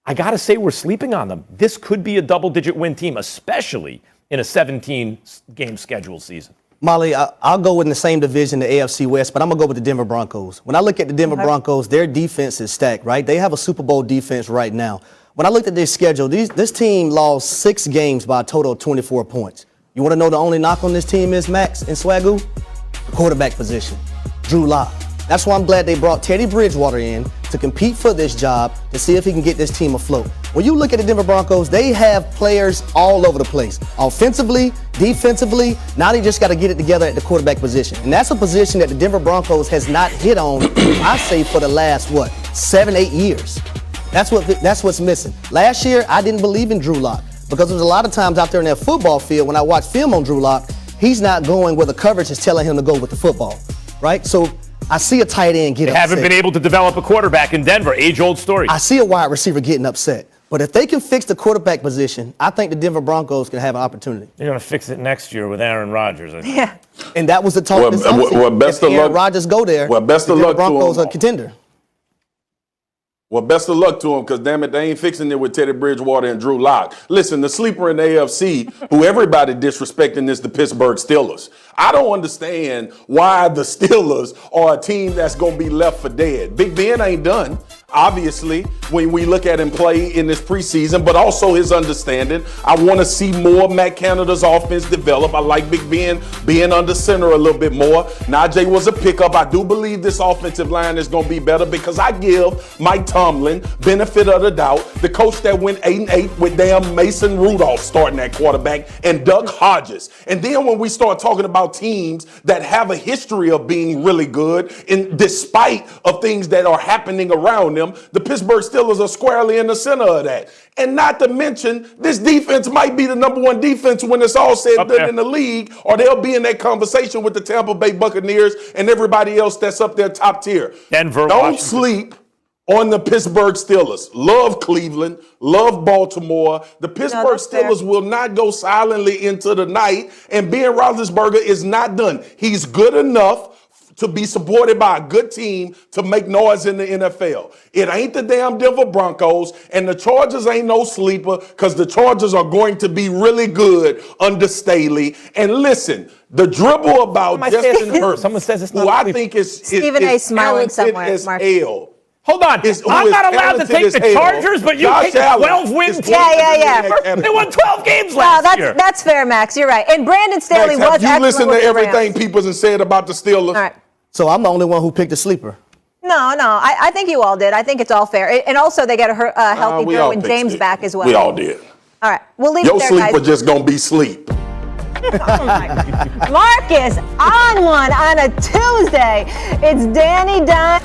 I got to say we're sleeping on them. This could be a double-digit win team, especially in a 17-game schedule season. Molly, I'll go in the same division, the AFC West, but I'm going to go with the Denver Broncos. When I look at the Denver Broncos, their defense is stacked, right? They have a Super Bowl defense right now. When I looked at their schedule, this team lost 6 games by a total of 24 points. You want to know the only knock on this team is, Max and Swagoo? The quarterback position, Drew Lock. That's why I'm glad they brought Teddy Bridgewater in to compete for this job to see if he can get this team afloat. When you look at the Denver Broncos, they have players all over the place. Offensively, defensively, now they just got to get it together at the quarterback position. And that's a position that the Denver Broncos has not hit on, I say, for the last, 7-8 years. That's what's missing. Last year, I didn't believe in Drew Lock because there was a lot of times out there in that football field when I watched film on Drew Lock, he's not going where the coverage is telling him to go with the football, right? So I see a tight end get upset. They haven't been able to develop a quarterback in Denver, age-old story. I see a wide receiver getting upset. But if they can fix the quarterback position, I think the Denver Broncos can have an opportunity. They're going to fix it next year with Aaron Rodgers. Yeah. And that was the talk this offseason. Best if of Aaron luck. Rodgers go there, Best the of Denver luck Broncos to him. are a contender. Well, best of luck to him, because damn it, they ain't fixing it with Teddy Bridgewater and Drew Lock. Listen, the sleeper in the AFC, who everybody disrespecting, is the Pittsburgh Steelers. I don't understand why the Steelers are a team that's going to be left for dead. Big Ben ain't done, obviously, when we look at him play in this preseason, but also his understanding. I want to see more Matt Canada's offense develop. I like Big Ben being under center a little bit more. Najee was a pickup. I do believe this offensive line is going to be better because I give Mike Tomlin benefit of the doubt, the coach that went 8-8 with damn Mason Rudolph starting at quarterback and Duck Hodges. And then when we start talking about teams that have a history of being really good, and despite of things that are happening around them, the Pittsburgh Steelers are squarely in the center of that. And not to mention, this defense might be the number 1 defense when it's all said and done in the league, or they'll be in that conversation with the Tampa Bay Buccaneers and everybody else that's up there top tier. Denver, Don't Washington. sleep on the Pittsburgh Steelers. Love Cleveland, love Baltimore. The Pittsburgh Steelers will not go silently into the night, and Ben Roethlisberger is not done. He's good enough to be supported by a good team to make noise in the NFL. It ain't the damn Denver Broncos, and the Chargers ain't no sleeper, because the Chargers are going to be really good under Staley. And listen, the dribble about Justin Herbert, someone says it's not who I think is Stephen A. smiling somewhere, as Mark. hell. Hold on. I'm not allowed to take the Chargers, but you take a 12-win team. Yeah. They won 12 games No, last year. that's fair, Max. You're right. And Brandon Staley was Have you excellent listened to with the everything Rams. people have said about the Steelers? All right. So I'm the only one who picked a sleeper. No. I think you all did. I think it's all fair. And also, they got a healthy we all Derwin picked James it. back as well. We all did. All right. We'll leave Your it there, sleeper guys. just gonna be sleep. Oh my God. Marcus on one on a Tuesday. It's Danny Dunn.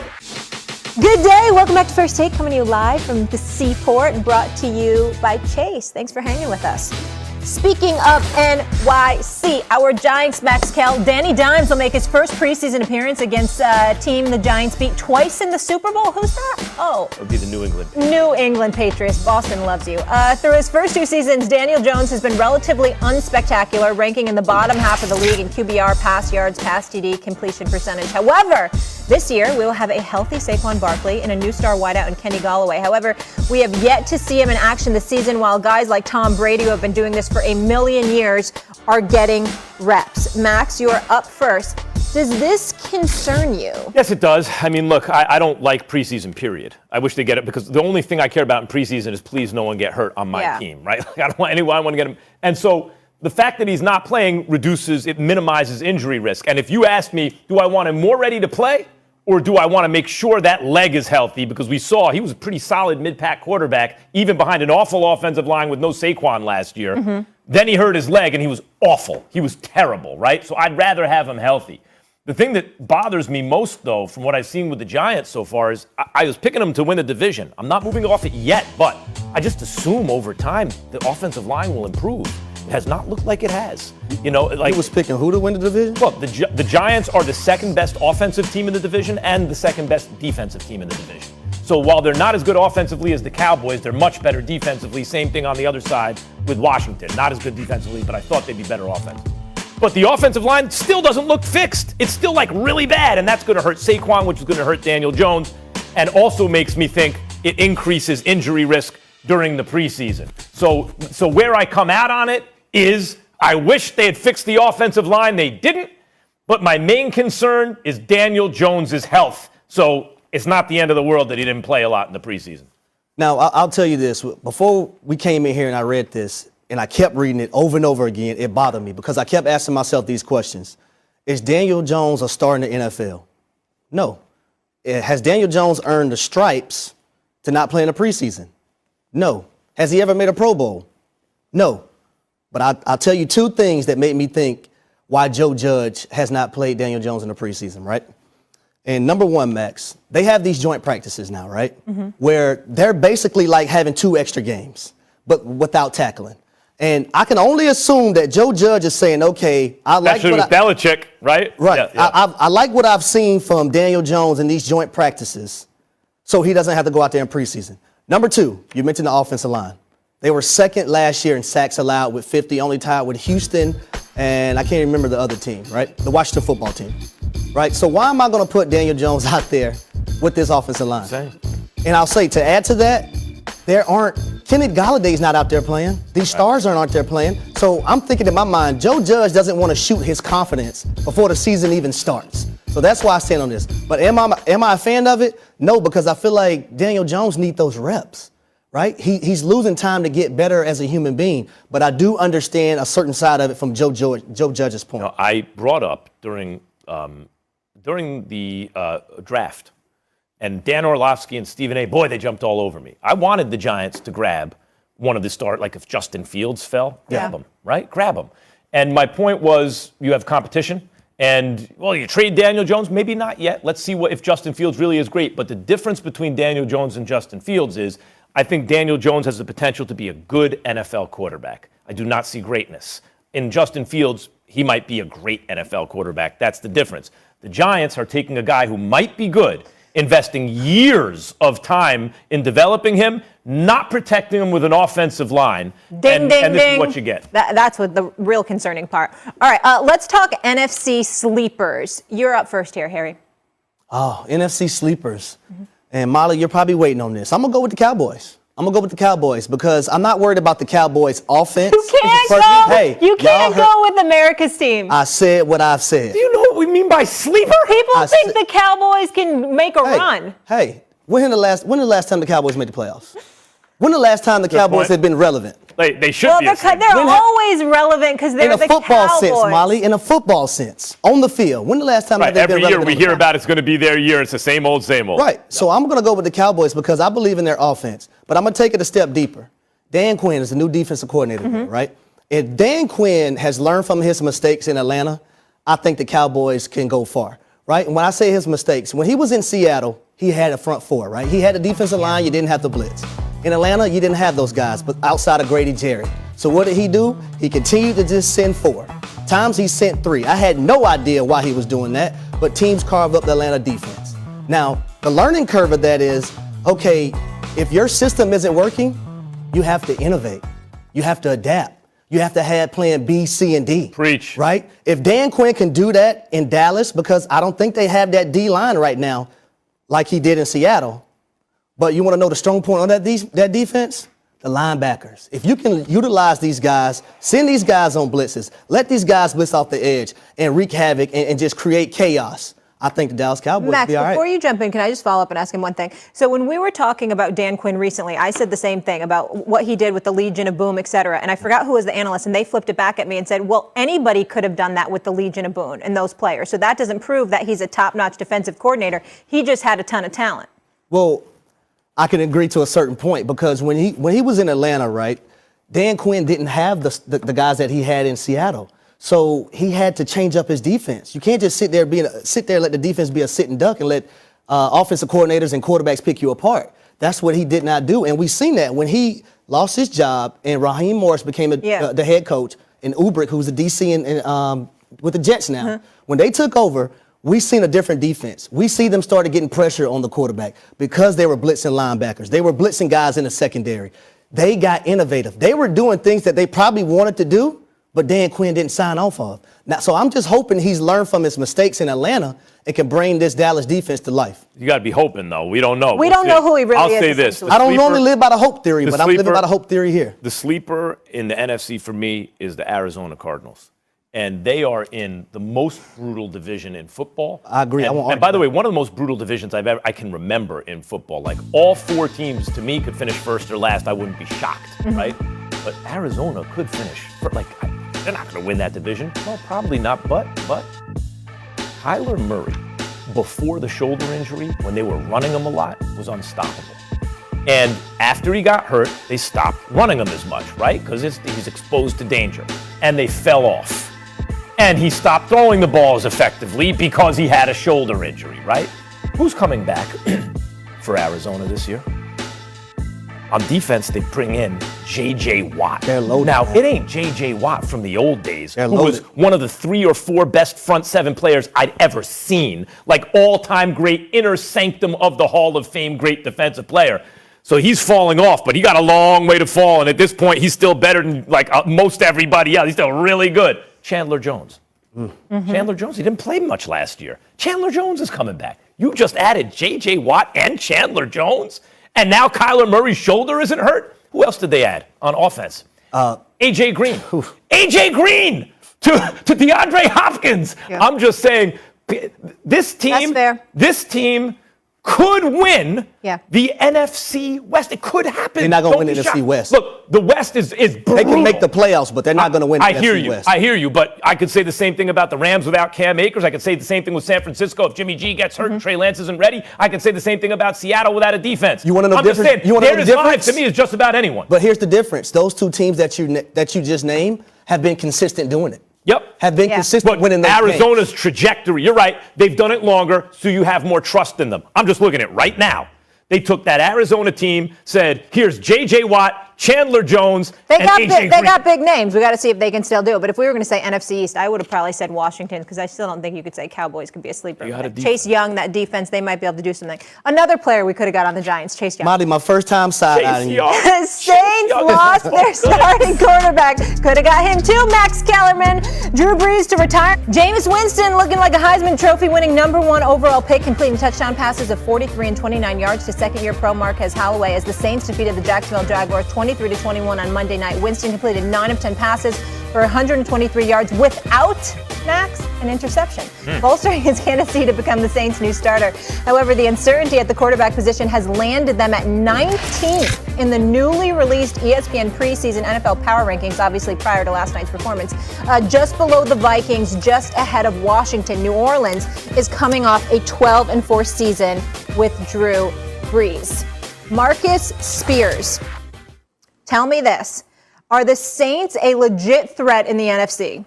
Good day. Welcome back to First Take, coming to you live from the Seaport and brought to you by Chase. Thanks for hanging with us. Speaking of NYC, our Giants Max Kell, Danny Dimes will make his first preseason appearance against a team the Giants beat twice in the Super Bowl. Who's that? Oh. It would be the New England. New England Patriots. Boston loves you. Through his first 2 seasons, Daniel Jones has been relatively unspectacular, ranking in the bottom half of the league in QBR, pass yards, pass TD, completion percentage. However, this year we will have a healthy Saquon Barkley and a new star wideout in Kenny Golladay. However, we have yet to see him in action this season, while guys like Tom Brady, who have been doing this for a million years, are getting reps. Max, you are up first. Does this concern you? Yes, it does. I mean, look, I don't like preseason, period. I wish they get it, because the only thing I care about in preseason is please no one get hurt on my team, right? Like, I don't want anyone, I want to get him. And so the fact that he's not playing minimizes injury risk. And if you ask me, do I want him more ready to play, or do I want to make sure that leg is healthy? Because we saw he was a pretty solid mid-pack quarterback, even behind an awful offensive line with no Saquon last year. Mm-hmm. Then he hurt his leg, and he was awful. He was terrible, right? So I'd rather have him healthy. The thing that bothers me most, though, from what I've seen with the Giants so far is I was picking them to win the division. I'm not moving off it yet, but I just assume over time the offensive line will improve. It has not looked like it has. You know, like He was picking who to win the division? look, the Giants are the second best offensive team in the division and the second best defensive team in the division. So while they're not as good offensively as the Cowboys, they're much better defensively. Same thing on the other side with Washington. Not as good defensively, but I thought they'd be better offensively. But the offensive line still doesn't look fixed. It's still like really bad, and that's going to hurt Saquon, which is going to hurt Daniel Jones, and also makes me think it increases injury risk during the preseason. So where I come out on it is I wish they had fixed the offensive line. They didn't, but my main concern is Daniel Jones' health. So it's not the end of the world that he didn't play a lot in the preseason. Now, I'll tell you this. Before we came in here and I read this, and I kept reading it over and over again, it bothered me because I kept asking myself these questions. Is Daniel Jones a star in the NFL? No. Has Daniel Jones earned the stripes to not play in the preseason? No. Has he ever made a Pro Bowl? No. But I'll tell you two things that made me think why Joe Judge has not played Daniel Jones in the preseason, right? And number one, Max, they have these joint practices now, right? Where they're basically like having 2 extra games, but without tackling. And I can only assume that Joe Judge is saying, okay, I like Especially with Belichick, right? Right. Yeah. I like what I've seen from Daniel Jones in these joint practices, so he doesn't have to go out there in preseason. Number two, you mentioned the offensive line. They were second last year in sacks allowed with 50, only tied with Houston, and I can't remember the other team, right? The Washington football team, right? So why am I going to put Daniel Jones out there with this offensive line? Same. And I'll say, to add to that, Kenneth Galladay's not out there playing. These stars aren't out there playing. So I'm thinking in my mind, Joe Judge doesn't want to shoot his confidence before the season even starts. So that's why I stand on this. But am I a fan of it? No, because I feel like Daniel Jones needs those reps, right? He's losing time to get better as a human being. But I do understand a certain side of it from Joe Judge's point. You know, I brought up during the draft, and Dan Orlovsky and Stephen A., boy, they jumped all over me. I wanted the Giants to grab one of the stars, like if Justin Fields fell, grab him, right? Grab him. And my point was, you have competition, and, well, you trade Daniel Jones? Maybe not yet. Let's see if Justin Fields really is great. But the difference between Daniel Jones and Justin Fields is I think Daniel Jones has the potential to be a good NFL quarterback. I do not see greatness. In Justin Fields, he might be a great NFL quarterback. That's the difference. The Giants are taking a guy who might be good, investing years of time in developing him, not protecting him with an offensive line. Ding, ding, and this ding. is what you get. That's what the real concerning part. All right, let's talk NFC sleepers. You're up first here, Harry. Oh, NFC sleepers. And Molly, you're probably waiting on this. I'm going to go with the Cowboys. Because I'm not worried about the Cowboys' offense. You can't go. Hey, You can't go with America's team. I said what I've said. Do you know what we mean by sleeper? People think the Cowboys can make a run. Hey, when the last time the Cowboys made the playoffs? When the last time the Cowboys point. have been relevant? They should Well, be. they're always relevant because they're In a the football Cowboys. sense, Molly. In a football sense, on the field. When the last time have they Every been year relevant? we on the hear field? about it's going to be their year. It's the same old, same old. Right. So I'm going to go with the Cowboys because I believe in their offense. But I'm going to take it a step deeper. Dan Quinn is the new defensive coordinator, there, right? If Dan Quinn has learned from his mistakes in Atlanta, I think the Cowboys can go far, right? And when I say his mistakes, when he was in Seattle, he had a front four, right? He had a defensive line. You didn't have to blitz. In Atlanta, you didn't have those guys, but outside of Grady Jerry. So what did he do? He continued to just send 4. Times he sent 3. I had no idea why he was doing that, but teams carved up the Atlanta defense. Now, the learning curve of that is, okay, if your system isn't working, you have to innovate. You have to adapt. You have to have plan B, C, and D. Preach. Right? If Dan Quinn can do that in Dallas, because I don't think they have that D line right now like he did in Seattle, but you want to know the strong point on that defense? The linebackers. If you can utilize these guys, send these guys on blitzes, let these guys blitz off the edge and wreak havoc and just create chaos, I think the Dallas Cowboys Max, will be all right. before you jump in, can I just follow up and ask him one thing? So when we were talking about Dan Quinn recently, I said the same thing about what he did with the Legion of Boom, et cetera. And I forgot who was the analyst, and they flipped it back at me and said, well, anybody could have done that with the Legion of Boom and those players. So that doesn't prove that he's a top-notch defensive coordinator. He just had a ton of talent. Well, I can agree to a certain point because when he was in Atlanta, right, Dan Quinn didn't have the guys that he had in Seattle. So he had to change up his defense. You can't just sit there and let the defense be a sitting duck and let offensive coordinators and quarterbacks pick you apart. That's what he did not do. And we've seen that when he lost his job and Raheem Morris became the head coach and Ulbrich, who's the DC with the Jets now. When they took over, we've seen a different defense. We see them started getting pressure on the quarterback because they were blitzing linebackers. They were blitzing guys in the secondary. They got innovative. They were doing things that they probably wanted to do, but Dan Quinn didn't sign off of. Now, so I'm just hoping he's learned from his mistakes in Atlanta and can bring this Dallas defense to life. You got to be hoping, though. We don't know. We don't know who he really is. I'll say this. I don't normally live by the hope theory, but I'm living by the hope theory here. The sleeper in the NFC for me is the Arizona Cardinals. And they are in the most brutal division in football. I agree. And by the way, one of the most brutal divisions I can remember in football. Like all 4 teams to me could finish first or last. I wouldn't be shocked, right? But Arizona could finish. They're not going to win that division. Well, probably not. But Kyler Murray, before the shoulder injury, when they were running him a lot, was unstoppable. And after he got hurt, they stopped running him as much, right? Because he's exposed to danger. And they fell off. And he stopped throwing the balls effectively because he had a shoulder injury, right? Who's coming back for Arizona this year? On defense, they bring in J.J. Watt. They're loaded. Now, it ain't J.J. Watt from the old days, They're who was loaded. one of the 3 or 4 best front 7 players I'd ever seen. Like all-time great, inner sanctum of the Hall of Fame, great defensive player. So he's falling off, but he got a long way to fall. And at this point, he's still better than most everybody else. He's still really good. Chandler Jones. Chandler Jones, he didn't play much last year. Chandler Jones is coming back. You just added J.J. Watt and Chandler Jones, and now Kyler Murray's shoulder isn't hurt? Who else did they add on offense? A.J. Green. A.J. Green to DeAndre Hopkins. Yeah. I'm just saying, this team could win the NFC West. It could happen. They're not going to win the NFC West. Look, the West is brutal. They can make the playoffs, but they're not going to win the NFC West. I hear you, but I could say the same thing about the Rams without Cam Akers. I could say the same thing with San Francisco if Jimmy G gets hurt and Trey Lance isn't ready. I could say the same thing about Seattle without a defense. You want to know the difference? You want to know the difference? To me, is just about anyone. But here's the difference. Those 2 teams that you just named have been consistent doing it. Yep. Have been consistent winning those Arizona's games. Trajectory, you're right. They've done it longer, so you have more trust in them. I'm just looking at it right now. They took that Arizona team, said, here's J.J. Watt, Chandler Jones, and A.J. Green. They got big names. We got to see if they can still do it. But if we were going to say NFC East, I would have probably said Washington because I still don't think you could say Cowboys could be a sleeper. Chase Young, that defense, they might be able to do something. Another player we could have got on the Giants, Chase Young. Marty, my first time side-eyeing you. Saints lost their starting quarterback. Could have got him too, Max Kellerman. Drew Brees to retire. Jameis Winston looking like a Heisman Trophy winning #1 overall pick, completing touchdown passes of 43 and 29 yards to second-year pro Marquez Holloway as the Saints defeated the Jacksonville Jaguars 23-21 on Monday night. Winston completed 9 of 10 passes for 123 yards without, Max, an interception, bolstering his candidacy to become the Saints' new starter. However, the uncertainty at the quarterback position has landed them at 19th in the newly released ESPN preseason NFL Power Rankings, obviously prior to last night's performance. Just below the Vikings, just ahead of Washington. New Orleans is coming off a 12-4 season with Drew Brees. Marcus Spears, tell me this. Are the Saints a legit threat in the NFC?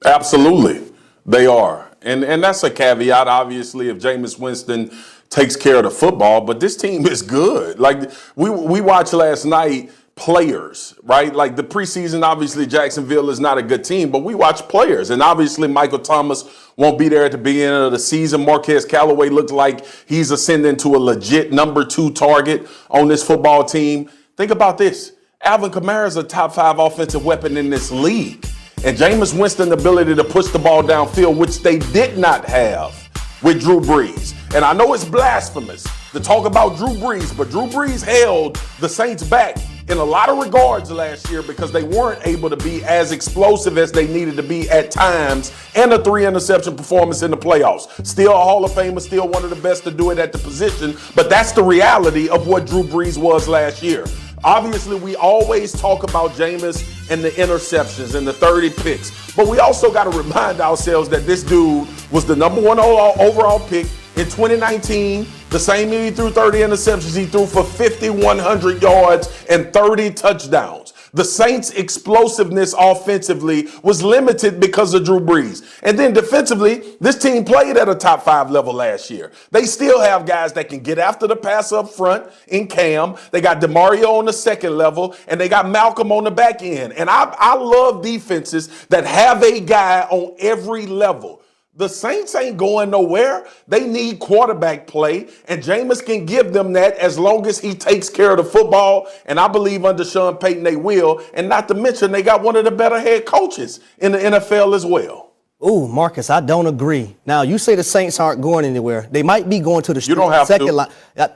Absolutely, they are. And that's a caveat, obviously, if Jameis Winston takes care of the football. But this team is good. Like, we watched last night players, right? Like the preseason, obviously, Jacksonville is not a good team, but we watch players. And obviously, Michael Thomas won't be there at the beginning of the season. Marquez Callaway looked like he's ascending to a legit #2 target on this football team. Think about this. Alvin Kamara is a top 5 offensive weapon in this league. And Jameis Winston's ability to push the ball downfield, which they did not have with Drew Brees. And I know it's blasphemous to talk about Drew Brees, but Drew Brees held the Saints back in a lot of regards last year because they weren't able to be as explosive as they needed to be at times, and a 3-interception performance in the playoffs. Still a Hall of Famer, still one of the best to do it at the position, but that's the reality of what Drew Brees was last year. Obviously, we always talk about Jameis and the interceptions and the 30 picks, but we also got to remind ourselves that this dude was the #1 overall pick in 2019. The same year he threw 30 interceptions, he threw for 5,100 yards and 30 touchdowns. The Saints' explosiveness offensively was limited because of Drew Brees. And then defensively, this team played at a top 5 level last year. They still have guys that can get after the pass up front in Cam. They got DeMario on the second level, and they got Malcolm on the back end. And I love defenses that have a guy on every level. The Saints ain't going nowhere. They need quarterback play, and Jameis can give them that as long as he takes care of the football. And I believe under Sean Payton they will. And not to mention, they got one of the better head coaches in the NFL as well. Ooh, Marcus, I don't agree. Now, you say the Saints aren't going anywhere. They might be going to the street. You don't have second to. line.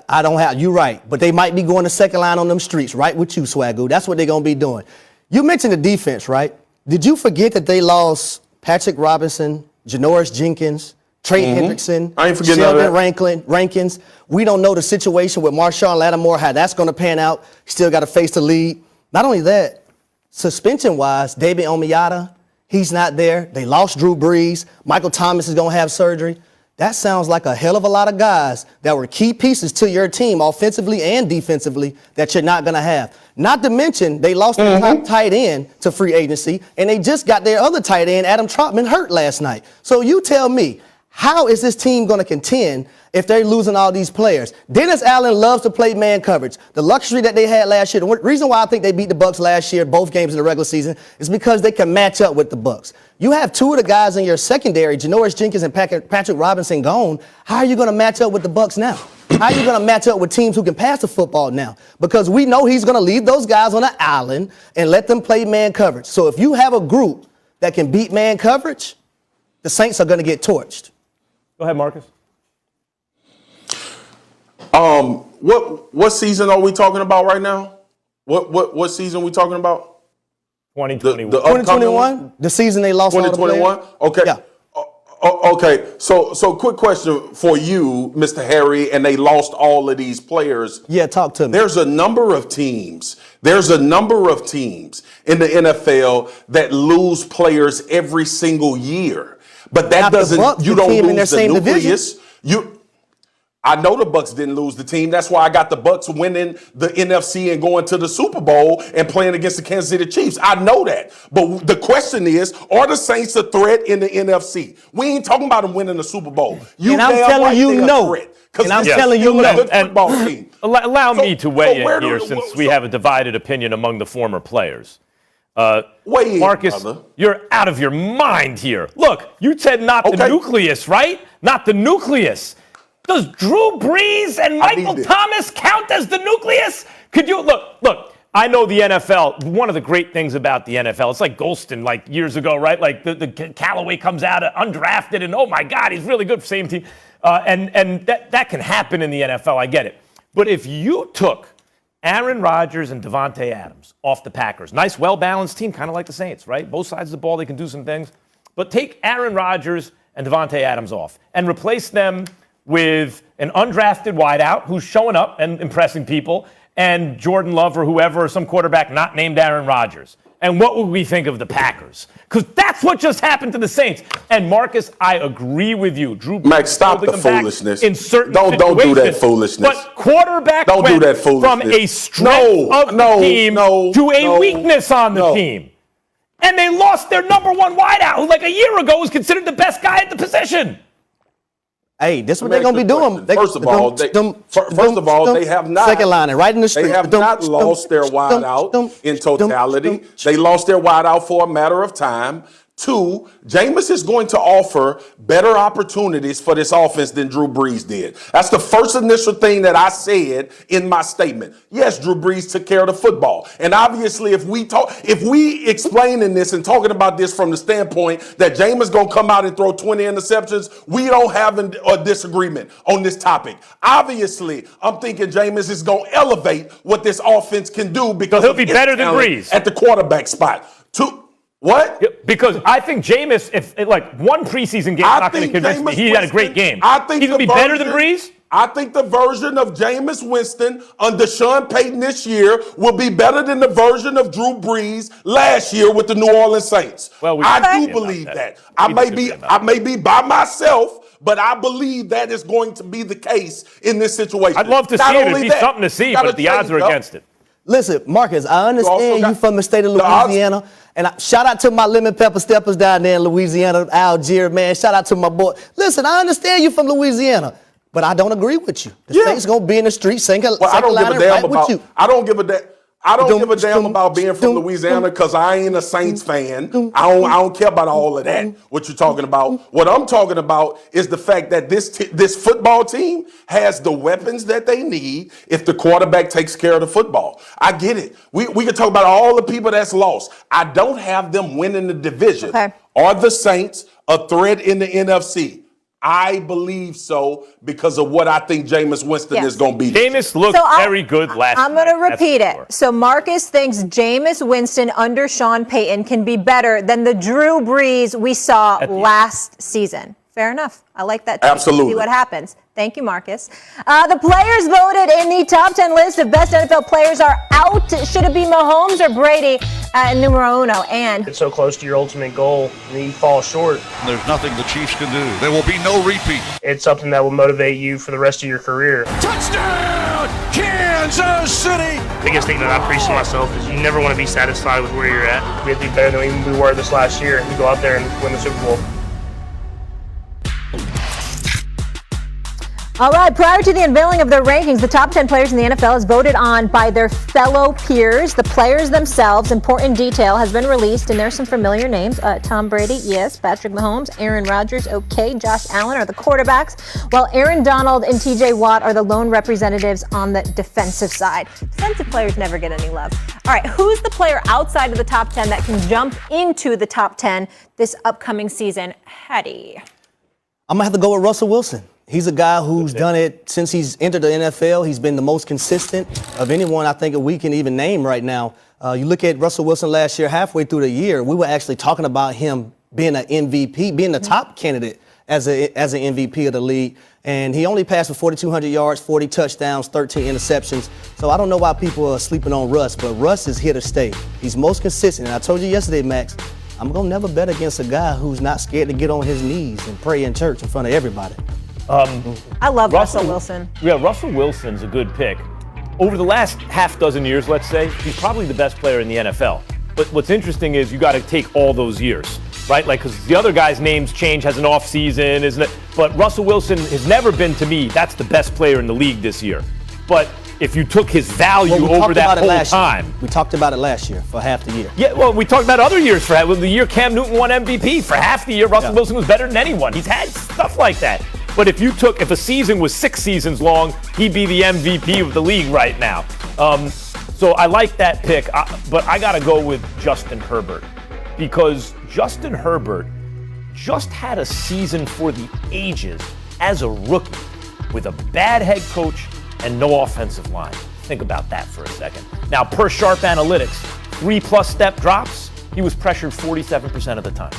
I don't have. You're right. But they might be going to second line on them streets, right with you, Swagoo. That's what they're going to be doing. You mentioned the defense, right? Did you forget that they lost Patrick Robinson, Janoris Jenkins, Trey Hendrickson, I ain't forgetting Sheldon that. Rankins? We don't know the situation with Marshawn Lattimore, how that's going to pan out. Still got to face the lead. Not only that, suspension-wise, David Omiyata, he's not there. They lost Drew Brees. Michael Thomas is going to have surgery. That sounds like a hell of a lot of guys that were key pieces to your team offensively and defensively that you're not going to have. Not to mention, they lost their top tight end to free agency, and they just got their other tight end, Adam Trotman, hurt last night. So you tell me, how is this team going to contend if they're losing all these players? Dennis Allen loves to play man coverage. The luxury that they had last year, the reason why I think they beat the Bucs last year, both games in the regular season, is because they can match up with the Bucs. You have two of the guys in your secondary, Janoris Jenkins and Patrick Robinson, gone. How are you going to match up with the Bucs now? How are you going to match up with teams who can pass the football now? Because we know he's going to leave those guys on an island and let them play man coverage. So if you have a group that can beat man coverage, the Saints are going to get torched. Go ahead, Marcus. What season are we talking about right now? What season are we talking about? 2021. The upcoming 2021, the season they lost all the players. 2021? Okay. Yeah. Okay. So quick question for you, Mr. Harry, and they lost all of these players. Yeah, talk to me. There's a number of teams in the NFL that lose players every single year. But that Not the doesn't, Bucs, you the don't team in their lose the same nucleus. I know the Bucs didn't lose the team. That's why I got the Bucs winning the NFC and going to the Super Bowl and playing against the Kansas City Chiefs. I know that. But the question is, are the Saints a threat in the NFC? We ain't talking about them winning the Super Bowl. And I'm telling you no. And I'm telling you no. And allow me to weigh in here, so- since we have a divided opinion among the former players. Weigh in, Marcus, brother. you're out of your mind here. Look, you said not the nucleus, right? Not the nucleus. Does Drew Brees and Michael Thomas count as the nucleus? Could you look? I know the NFL. One of the great things about the NFL, it's like Golston, like years ago, right? Like the Callaway comes out undrafted, and oh my God, he's really good for the same team. And that can happen in the NFL. I get it. But if you took Aaron Rodgers and Davante Adams off the Packers, nice, well-balanced team, kind of like the Saints, right? Both sides of the ball, they can do some things. But take Aaron Rodgers and Davante Adams off and replace them with an undrafted wideout who's showing up and impressing people, and Jordan Love or whoever, or some quarterback not named Aaron Rodgers. And what would we think of the Packers? Because that's what just happened to the Saints. And Marcus, I agree with you. Drew Brees, Max, stop the foolishness. In certain don't do that foolishness. But quarterback don't went do that foolishness. from a strength of the team to a weakness on the team. And they lost their number one wideout, who like a year ago was considered the best guy at the position. Hey, this is what they're going to be doing. First of all, they have not. Second line, right in the street. They have not lost their wideout in totality. They lost their wideout for a matter of time. Two, Jameis is going to offer better opportunities for this offense than Drew Brees did. That's the first initial thing that I said in my statement. Yes, Drew Brees took care of the football. And obviously, if we explaining this and talking about this from the standpoint that Jameis going to come out and throw 20 interceptions, we don't have a disagreement on this topic. Obviously, I'm thinking Jameis is going to elevate what this offense can do because he'll be better than Brees at the quarterback spot. What? Because I think Jameis, if like one preseason game, not going to convince me. He had a great game. I think he's going to be better than Brees. I think the version of Jameis Winston under Sean Payton this year will be better than the version of Drew Brees last year with the New Orleans Saints. Well, I do believe that. I may be by myself, but I believe that is going to be the case in this situation. I'd love to see it. It'd be something to see, but the odds are against it. Listen, Marcus, I understand you from the state of Louisiana. And shout out to my lemon pepper steppers down there in Louisiana, Algier, man. Shout out to my boy. Listen, I understand you from Louisiana, but I don't agree with you. The state's going to be in the streets singing I don't give a damn about, with you. I don't give a damn. I don't give a damn about being from Louisiana because I ain't a Saints fan. I don't care about all of that, what you're talking about. What I'm talking about is the fact that this football team has the weapons that they need if the quarterback takes care of the football. I get it. We can talk about all the people that's lost. I don't have them winning the division. Okay. Are the Saints a threat in the NFC? I believe so because of what I think Jameis Winston is going to be. Jameis looked very good last night. I'm going to repeat it. So Marcus thinks Jameis Winston under Sean Payton can be better than the Drew Brees we saw last season. Fair enough. I like that. Absolutely. See what happens. Thank you, Marcus. The players voted in the top 10 list of best NFL players are out. Should it be Mahomes or Brady at numero uno? And it's so close to your ultimate goal and you fall short. There's nothing the Chiefs can do. There will be no repeat. It's something that will motivate you for the rest of your career. Touchdown, Kansas City! The biggest thing that I preach to myself is you never want to be satisfied with where you're at. We have to be better than even we were this last year and go out there and win the Super Bowl. all right, prior to the unveiling of their rankings, the top 10 players in the NFL is voted on by their fellow peers. The players themselves, important detail, has been released, and there's some familiar names. Tom Brady, yes. Patrick Mahomes, Aaron Rodgers, okay. Josh Allen are the quarterbacks, while Aaron Donald and TJ Watt are the lone representatives on the defensive side. Defensive players never get any love. All right, who's the player outside of the top 10 that can jump into the top 10 this upcoming season? Hattie. I'm going to have to go with Russell Wilson. He's a guy who's done it since he's entered the NFL. He's been the most consistent of anyone I think we can even name right now. You look at Russell Wilson last year, halfway through the year, we were actually talking about him being an MVP, being the top candidate as an MVP of the league. And he only passed for 4,200 yards, 40 touchdowns, 13 interceptions. So I don't know why people are sleeping on Russ, but Russ is here to stay. He's most consistent. And I told you yesterday, Max, I'm going to never bet against a guy who's not scared to get on his knees and pray in church in front of everybody. I love Russell Wilson. Yeah, Russell Wilson's a good pick. Over the last half dozen years, let's say, he's probably the best player in the NFL. But what's interesting is you got to take all those years, right? Like, because the other guy's names change, has an off season, isn't it? But Russell Wilson has never been, to me, that's the best player in the league this year. But if you took his value over that whole time. We talked about it last year for half the year. Yeah, well, we talked about other years for the year Cam Newton won MVP. For half the year, Russell Wilson was better than anyone. He's had stuff like that. But if a season was 6 seasons long, he'd be the MVP of the league right now. So I like that pick, but I got to go with Justin Herbert because Justin Herbert just had a season for the ages as a rookie with a bad head coach and no offensive line. Think about that for a second. Now, per Sharp Analytics, 3+ step drops, he was pressured 47% of the time.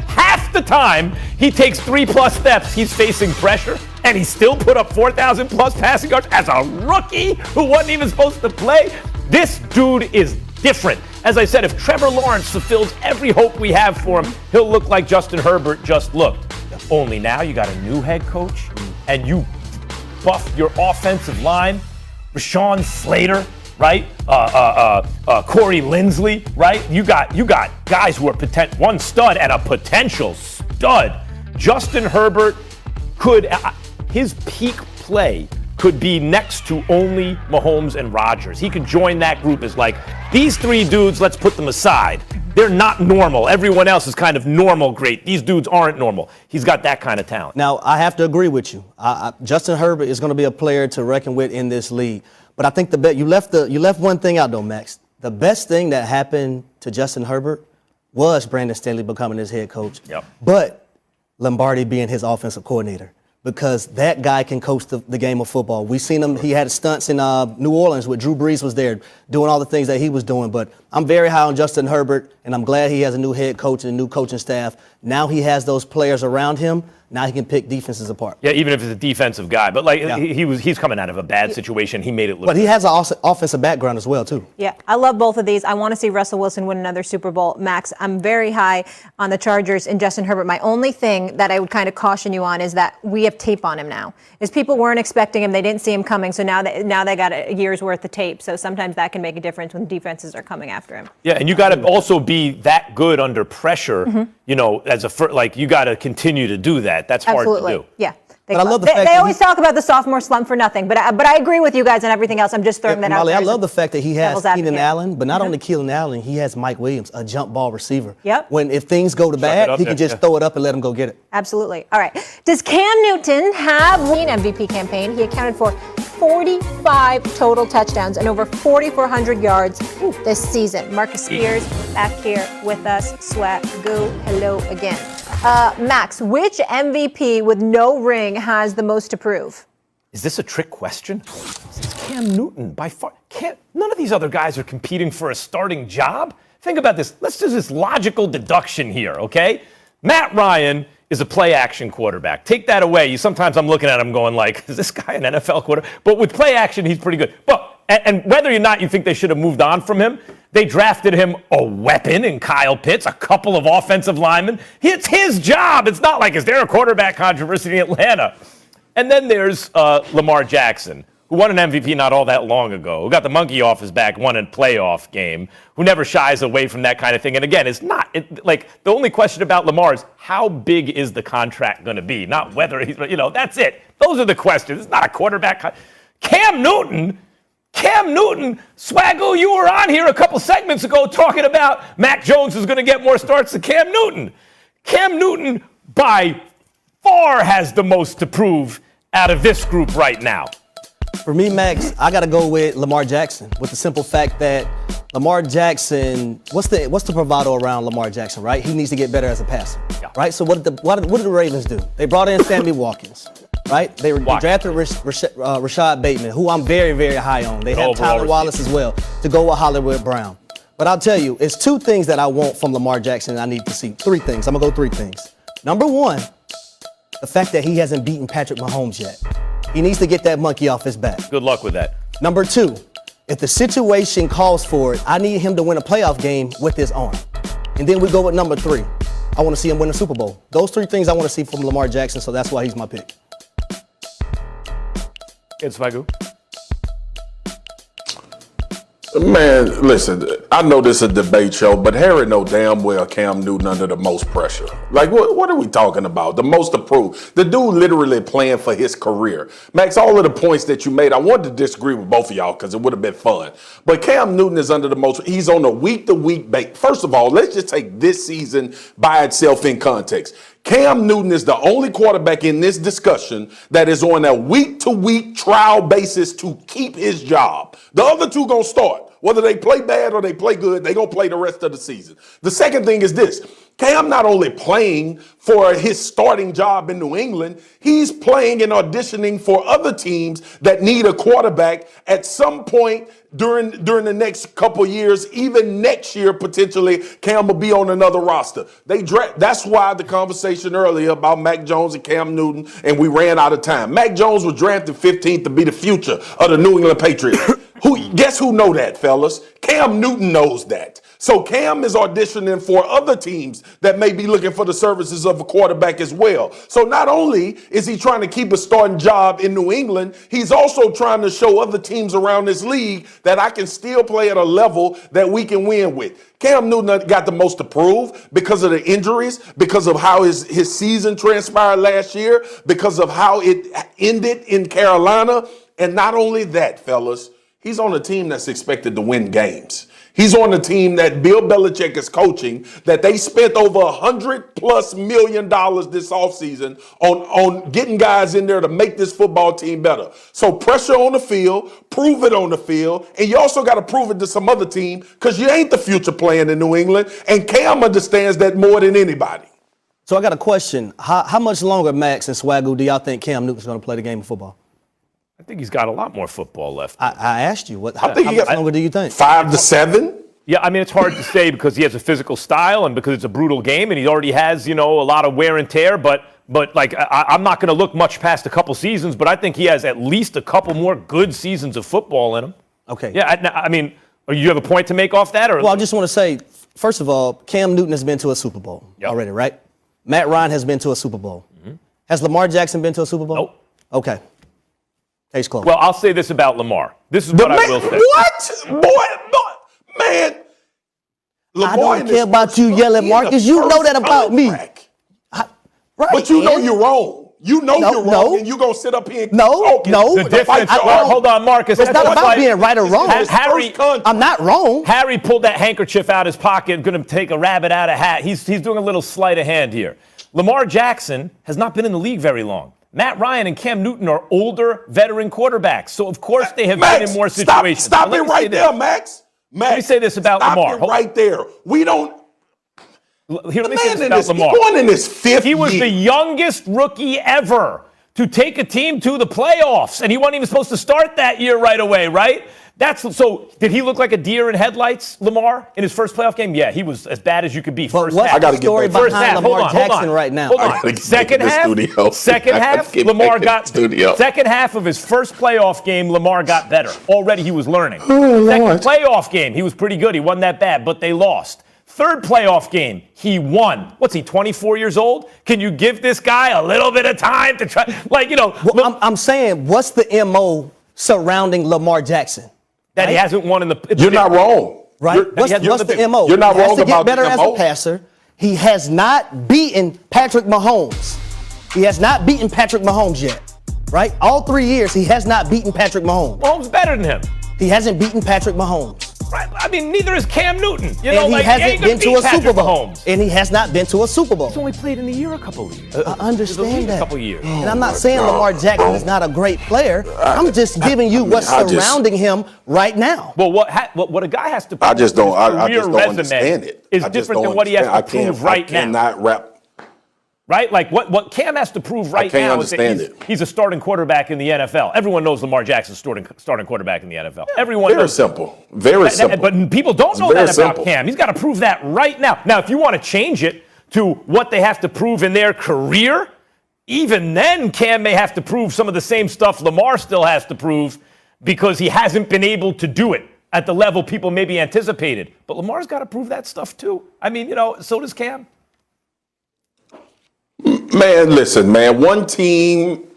Half the time he takes 3+ steps, he's facing pressure, and he still put up 4,000+ passing yards as a rookie who wasn't even supposed to play. This dude is different. As I said, if Trevor Lawrence fulfills every hope we have for him, he'll look like Justin Herbert just looked. Only now you got a new head coach, and you buffed your offensive line. Rashawn Slater, right? Corey Linsley, right? You got guys who are one stud and a potential stud. Justin Herbert his peak play could be next to only Mahomes and Rodgers. He could join that group as like, these 3 dudes, let's put them aside. They're not normal. Everyone else is kind of normal great. These dudes aren't normal. He's got that kind of talent. Now, I have to agree with you. Justin Herbert is going to be a player to reckon with in this league. But I think you left one thing out though, Max. The best thing that happened to Justin Herbert was Brandon Staley becoming his head coach. Yep. But Lombardi being his offensive coordinator. Because that guy can coach the game of football. We've seen him. He had stunts in New Orleans where Drew Brees was there doing all the things that he was doing. But I'm very high on Justin Herbert, and I'm glad he has a new head coach and a new coaching staff. Now he has those players around him Now he can pick defenses apart. Yeah, even if it's a defensive guy. But like he's coming out of a bad situation. He made it look But he good. has an offensive background as well, too. Yeah, I love both of these. I want to see Russell Wilson win another Super Bowl. Max, I'm very high on the Chargers and Justin Herbert. My only thing that I would kind of caution you on is that we have tape on him now. Is people weren't expecting him, they didn't see him coming, so now they got a year's worth of tape. So sometimes that can make a difference when defenses are coming after him. Yeah, and you got to also be that good under pressure. You know, as you got to continue to do that. That's hard to do. Yeah. But I love the fact they that always talk about the sophomore slump for nothing, but I agree with you guys on everything else. I'm just throwing that out Molly, there. I love the fact that he has devil's advocate. Keenan Allen, but not only Keenan Allen, he has Mike Williams, a jump ball receiver. Yep. When if things go to bad, he can just throw it up and let him go get it. Absolutely. All right. Does Cam Newton have an MVP campaign? He accounted for 45 total touchdowns and over 4,400 yards this season. Marcus Spears back here with us. Swagoo, hello again. Max, which MVP with no ring has the most to prove? Is this a trick question? It's Cam Newton by far. None of these other guys are competing for a starting job. Think about this. Let's do this logical deduction here, okay? Matt Ryan is a play-action quarterback. Take that away. Sometimes I'm looking at him going like, is this guy an NFL quarterback? But with play-action, he's pretty good. But and whether or not you think they should have moved on from him, they drafted him a weapon in Kyle Pitts, a couple of offensive linemen. It's his job. It's not like, is there a quarterback controversy in Atlanta? And then there's Lamar Jackson, who won an MVP not all that long ago, who got the monkey off his back, won a playoff game, who never shies away from that kind of thing. And again, it's not like the only question about Lamar is how big is the contract going to be, not whether he's, that's it. Those are the questions. It's not a quarterback. Cam Newton, Swagoo, you were on here a couple segments ago talking about Mac Jones is going to get more starts than Cam Newton. Cam Newton, by far, has the most to prove out of this group right now. For me, Max, I got to go with Lamar Jackson with the simple fact that Lamar Jackson, what's the bravado around Lamar Jackson, right? He needs to get better as a passer, right? So what did the Ravens do? They brought in Sammy Watkins, right? They drafted Rashad Bateman, who I'm very, very high on. They have Tyler Wallace as well to go with Hollywood Brown. But I'll tell you, it's two things that I want from Lamar Jackson and I need to see. Three things. I'm going to go three things. Number one, the fact that he hasn't beaten Patrick Mahomes yet. He needs to get that monkey off his back. Good luck with that. Number two, if the situation calls for it, I need him to win a playoff game with his arm. And then we go with number three. I want to see him win a Super Bowl. Those three things I want to see from Lamar Jackson, so that's why he's my pick. It's Swagoo. Man, listen, I know this is a debate show, but Harry know damn well Cam Newton under the most pressure. Like, what are we talking about? The most approved. The dude literally playing for his career. Max, all of the points that you made, I wanted to disagree with both of y'all because it would have been fun. But Cam Newton is under the most, he's on a week-to-week base. First of all, let's just take this season by itself in context. Cam Newton is the only quarterback in this discussion that is on a week-to-week trial basis to keep his job. The other two gonna start. Whether they play bad or they play good, they gonna play the rest of the season. The second thing is this. Cam not only playing for his starting job in New England, he's playing and auditioning for other teams that need a quarterback at some point during the next couple years, even next year potentially. Cam will be on another roster. That's why the conversation earlier about Mac Jones and Cam Newton, and we ran out of time. Mac Jones was drafted 15th to be the future of the New England Patriots. Guess who know that, fellas? Cam Newton knows that. So Cam is auditioning for other teams that may be looking for the services of a quarterback as well. So not only is he trying to keep a starting job in New England, he's also trying to show other teams around this league that I can still play at a level that we can win with. Cam Newton got the most to prove because of the injuries, because of how his season transpired last year, because of how it ended in Carolina. And not only that, fellas, he's on a team that's expected to win games. He's on a team that Bill Belichick is coaching, that they spent over $100+ million this offseason on getting guys in there to make this football team better. So pressure on the field, prove it on the field, and you also got to prove it to some other team because you ain't the future playing in New England, and Cam understands that more than anybody. So I got a question. How much longer, Max and Swagoo, do y'all think Cam Newton's going to play the game of football? I think he's got a lot more football left. I asked you, how think much longer do you think? 5 to 7? Yeah, I mean, it's hard to say because he has a physical style and because it's a brutal game and he already has, a lot of wear and tear. But But like, I'm not going to look much past a couple seasons, but I think he has at least a couple more good seasons of football in him. Okay. Yeah, I mean, you have a point to make off that? Or? Well, I just want to say, first of all, Cam Newton has been to a Super Bowl already, right? Matt Ryan has been to a Super Bowl. Has Lamar Jackson been to a Super Bowl? Nope. Okay. Case closed. Well, I'll say this about Lamar. This is what I will say. What? Boy, man. I don't care about you yelling, Marcus. You know that about me. Right. But you know you're wrong. You know you're wrong, and you're going to sit up here and The difference, hold on, Marcus. It's not about being right or wrong. Harry, I'm not wrong. Harry pulled that handkerchief out of his pocket, going to take a rabbit out of hat. He's doing a little sleight of hand here. Lamar Jackson has not been in the league very long. Matt Ryan and Cam Newton are older veteran quarterbacks. So, of course, they have been in more situations. Stop it right there, Max. Let me say this about Lamar. Stop it right there. We don't. Here, let me say this about Lamar. He's going in his fifth He was year. the youngest rookie ever to take a team to the playoffs, and he wasn't even supposed to start that year right away, right? So did he look like a deer in headlights, Lamar, in his first playoff game? Yeah, he was as bad as you could be. But what's the story behind Lamar Jackson right now? Hold on. Second half, Lamar got second half of his first playoff game, Lamar got better. Already he was learning. Second playoff game, he was pretty good. He wasn't that bad, but they lost. Third playoff game, he won. What's he, 24 years old? Can you give this guy a little bit of time to try? Well, I'm saying, what's the MO surrounding Lamar Jackson? That he hasn't won in the. You're not wrong. Right? What's the MO? You're not wrong about about the MO. He has to get better as MO. a passer. He has not beaten Patrick Mahomes. He has not beaten Patrick Mahomes yet. Right? All 3 years, he has not beaten Patrick Mahomes. Mahomes better than him. He hasn't beaten Patrick Mahomes. Right. I mean, neither is Cam Newton. He hasn't been to a Super Bowl. And he has not been to a Super Bowl. He's only played in the year a couple of years. I understand that. A couple of years. And I'm not saying Lamar Jackson is not a great player. I'm just giving you what's surrounding him right now. Well, what a guy has to prove I just don't resume understand it. is different than what he has to prove right now. I cannot wrap. Right? Like what Cam has to prove right now is that he's a starting quarterback in the NFL. Everyone knows Lamar Jackson's starting quarterback in the NFL. Everyone knows. Very simple. But people don't know that about Cam. He's got to prove that right now. Now, if you want to change it to what they have to prove in their career, even then Cam may have to prove some of the same stuff Lamar still has to prove because he hasn't been able to do it at the level people maybe anticipated. But Lamar's got to prove that stuff too. I mean, so does Cam. Man, listen, man. One team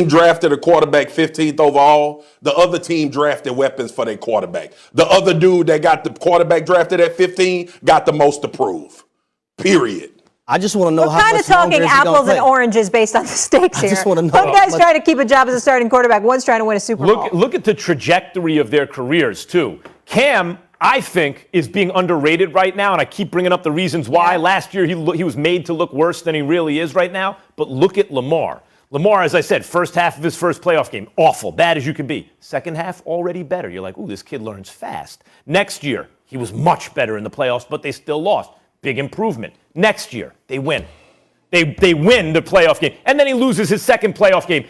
drafted a quarterback 15th overall. The other team drafted weapons for their quarterback. The other dude that got the quarterback drafted at 15 got the most to prove. Period. I just want to know We're how kind much of talking longer is he gonna apples and play. oranges based on the stakes here. I just want to know. One guy's trying to keep a job as a starting quarterback. One's trying to win a Super Bowl. Look at the trajectory of their careers, too. Cam, I think, is being underrated right now, and I keep bringing up the reasons why. Last year, he was made to look worse than he really is right now. But look at Lamar. Lamar, as I said, first half of his first playoff game, awful, bad as you can be. Second half, already better. You're like, ooh, this kid learns fast. Next year, he was much better in the playoffs, but they still lost. Big improvement. Next year, they win. They win the playoff game. And then he loses his second playoff game.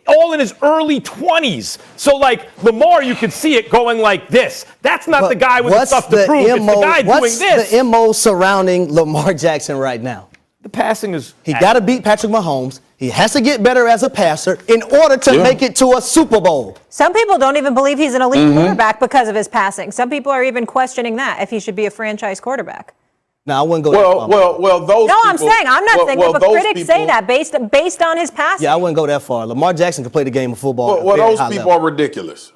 All in his early 20s. So, like, Lamar, you could see it going like this. That's not the guy with the stuff to prove. It's the guy doing this. What's the MO surrounding Lamar Jackson right now? The passing is... He got to beat Patrick Mahomes. He has to get better as a passer in order to make it to a Super Bowl. Some people don't even believe he's an elite quarterback because of his passing. Some people are even questioning that, if he should be a franchise quarterback. No, I wouldn't go Well, those. No, people, I'm saying, I'm not saying, but critics people, say that based on his passing. Yeah, I wouldn't go that far. Lamar Jackson can play the game of football. Well, those people are ridiculous.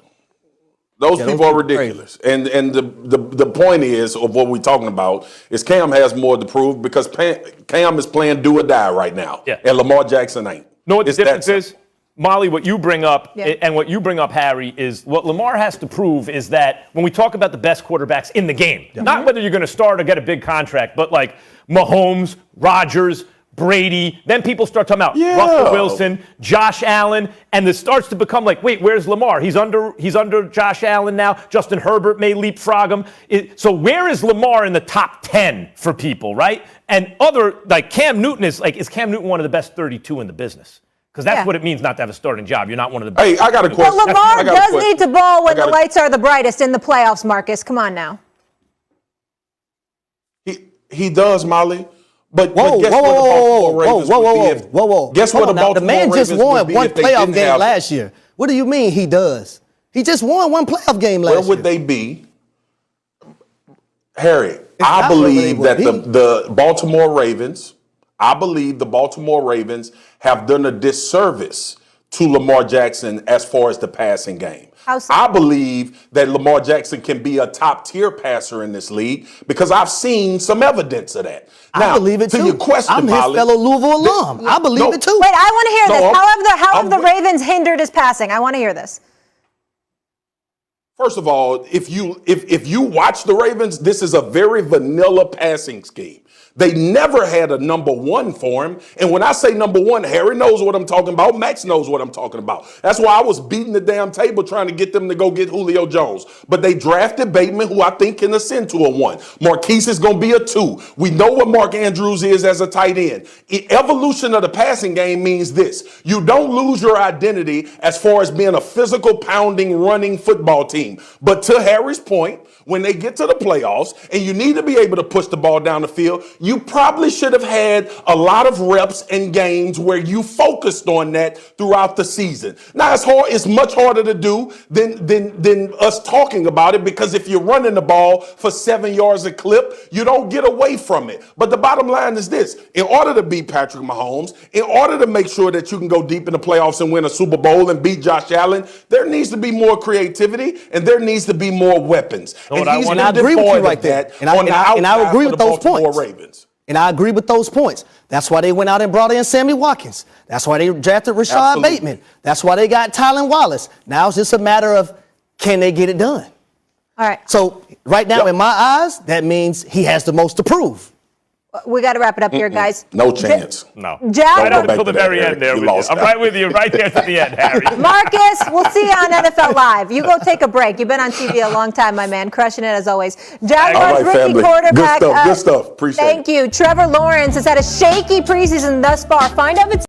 Those people are ridiculous. And the point is, of what we're talking about, is Cam has more to prove because Cam is playing do or die right now. Yeah. And Lamar Jackson ain't. Know what the difference is? Molly, what you bring up and what you bring up, Harry, is what Lamar has to prove is that when we talk about the best quarterbacks in the game, not whether you're going to start or get a big contract, but like Mahomes, Rodgers, Brady, then people start talking about Russell Wilson, Josh Allen, and it starts to become like, wait, where's Lamar? He's under Josh Allen now. Justin Herbert may leapfrog him. So where is Lamar in the top 10 for people, right? And like Cam Newton is Cam Newton one of the best 32 in the business? Because that's what it means not to have a starting job. You're not one of the best. Hey, I got a question. But Lamar does need to ball when the lights are the brightest in the playoffs, Marcus. Come on now. He does, Molly. But guess what the Baltimore Ravens would be if- whoa. Guess what Hold the on now. The Baltimore man just Ravens won would be one if they playoff didn't game have- last year. What do you mean he does? He just won one playoff game last year. Where would they be? Harry, I not where they believe would that be. the Baltimore Ravens, I believe the Baltimore Ravens have done a disservice to Lamar Jackson as far as the passing game. How so? I believe that Lamar Jackson can be a top tier passer in this league because I've seen some evidence of that. Now, I believe it to too. your question, I'm his Molly, fellow Louisville alum. I believe no. it too. Wait, I want to hear No, this. I'm- How have the I'm- Ravens hindered his passing? I want to hear this. First of all, if you watch the Ravens, this is a very vanilla passing scheme. They never had a number one for him. And when I say number one, Harry knows what I'm talking about. Max knows what I'm talking about. That's why I was beating the damn table trying to get them to go get Julio Jones. But they drafted Bateman, who I think can ascend to a 1. Marquise is going to be a 2. We know what Mark Andrews is as a tight end. Evolution of the passing game means this. You don't lose your identity as far as being a physical, pounding, running football team. But to Harry's point, when they get to the playoffs and you need to be able to push the ball down the field, you probably should have had a lot of reps and games where you focused on that throughout the season. Now it's much harder to do than us talking about it, because if you're running the ball for 7 yards a clip, you don't get away from it. But the bottom line is this: in order to beat Patrick Mahomes, in order to make sure that you can go deep in the playoffs and win a Super Bowl and beat Josh Allen, there needs to be more creativity and there needs to be more weapons. what I want- And I agree with you right there. And I agree with those points. Ravens. And I agree with those points. That's why they went out and brought in Sammy Watkins. That's why they drafted Rashad Absolutely. Bateman. That's why they got Tylen Wallace. Now it's just a matter of, can they get it done? All right. So right now, in my eyes, that means he has the most to prove. We got to wrap it up here, guys. No chance. No. Jaguars. Right up back until to the that, very Eric. end there You with you. lost I'm that. right with you, right there to the end, Harry. Marcus, we'll see you on NFL Live. You go take a break. You've been on TV a long time, my man. Crushing it as always. Jaguars All right, rookie family. quarterback. Good stuff. Appreciate it. Thank you. Trevor Lawrence has had a shaky preseason thus far. Find out if it's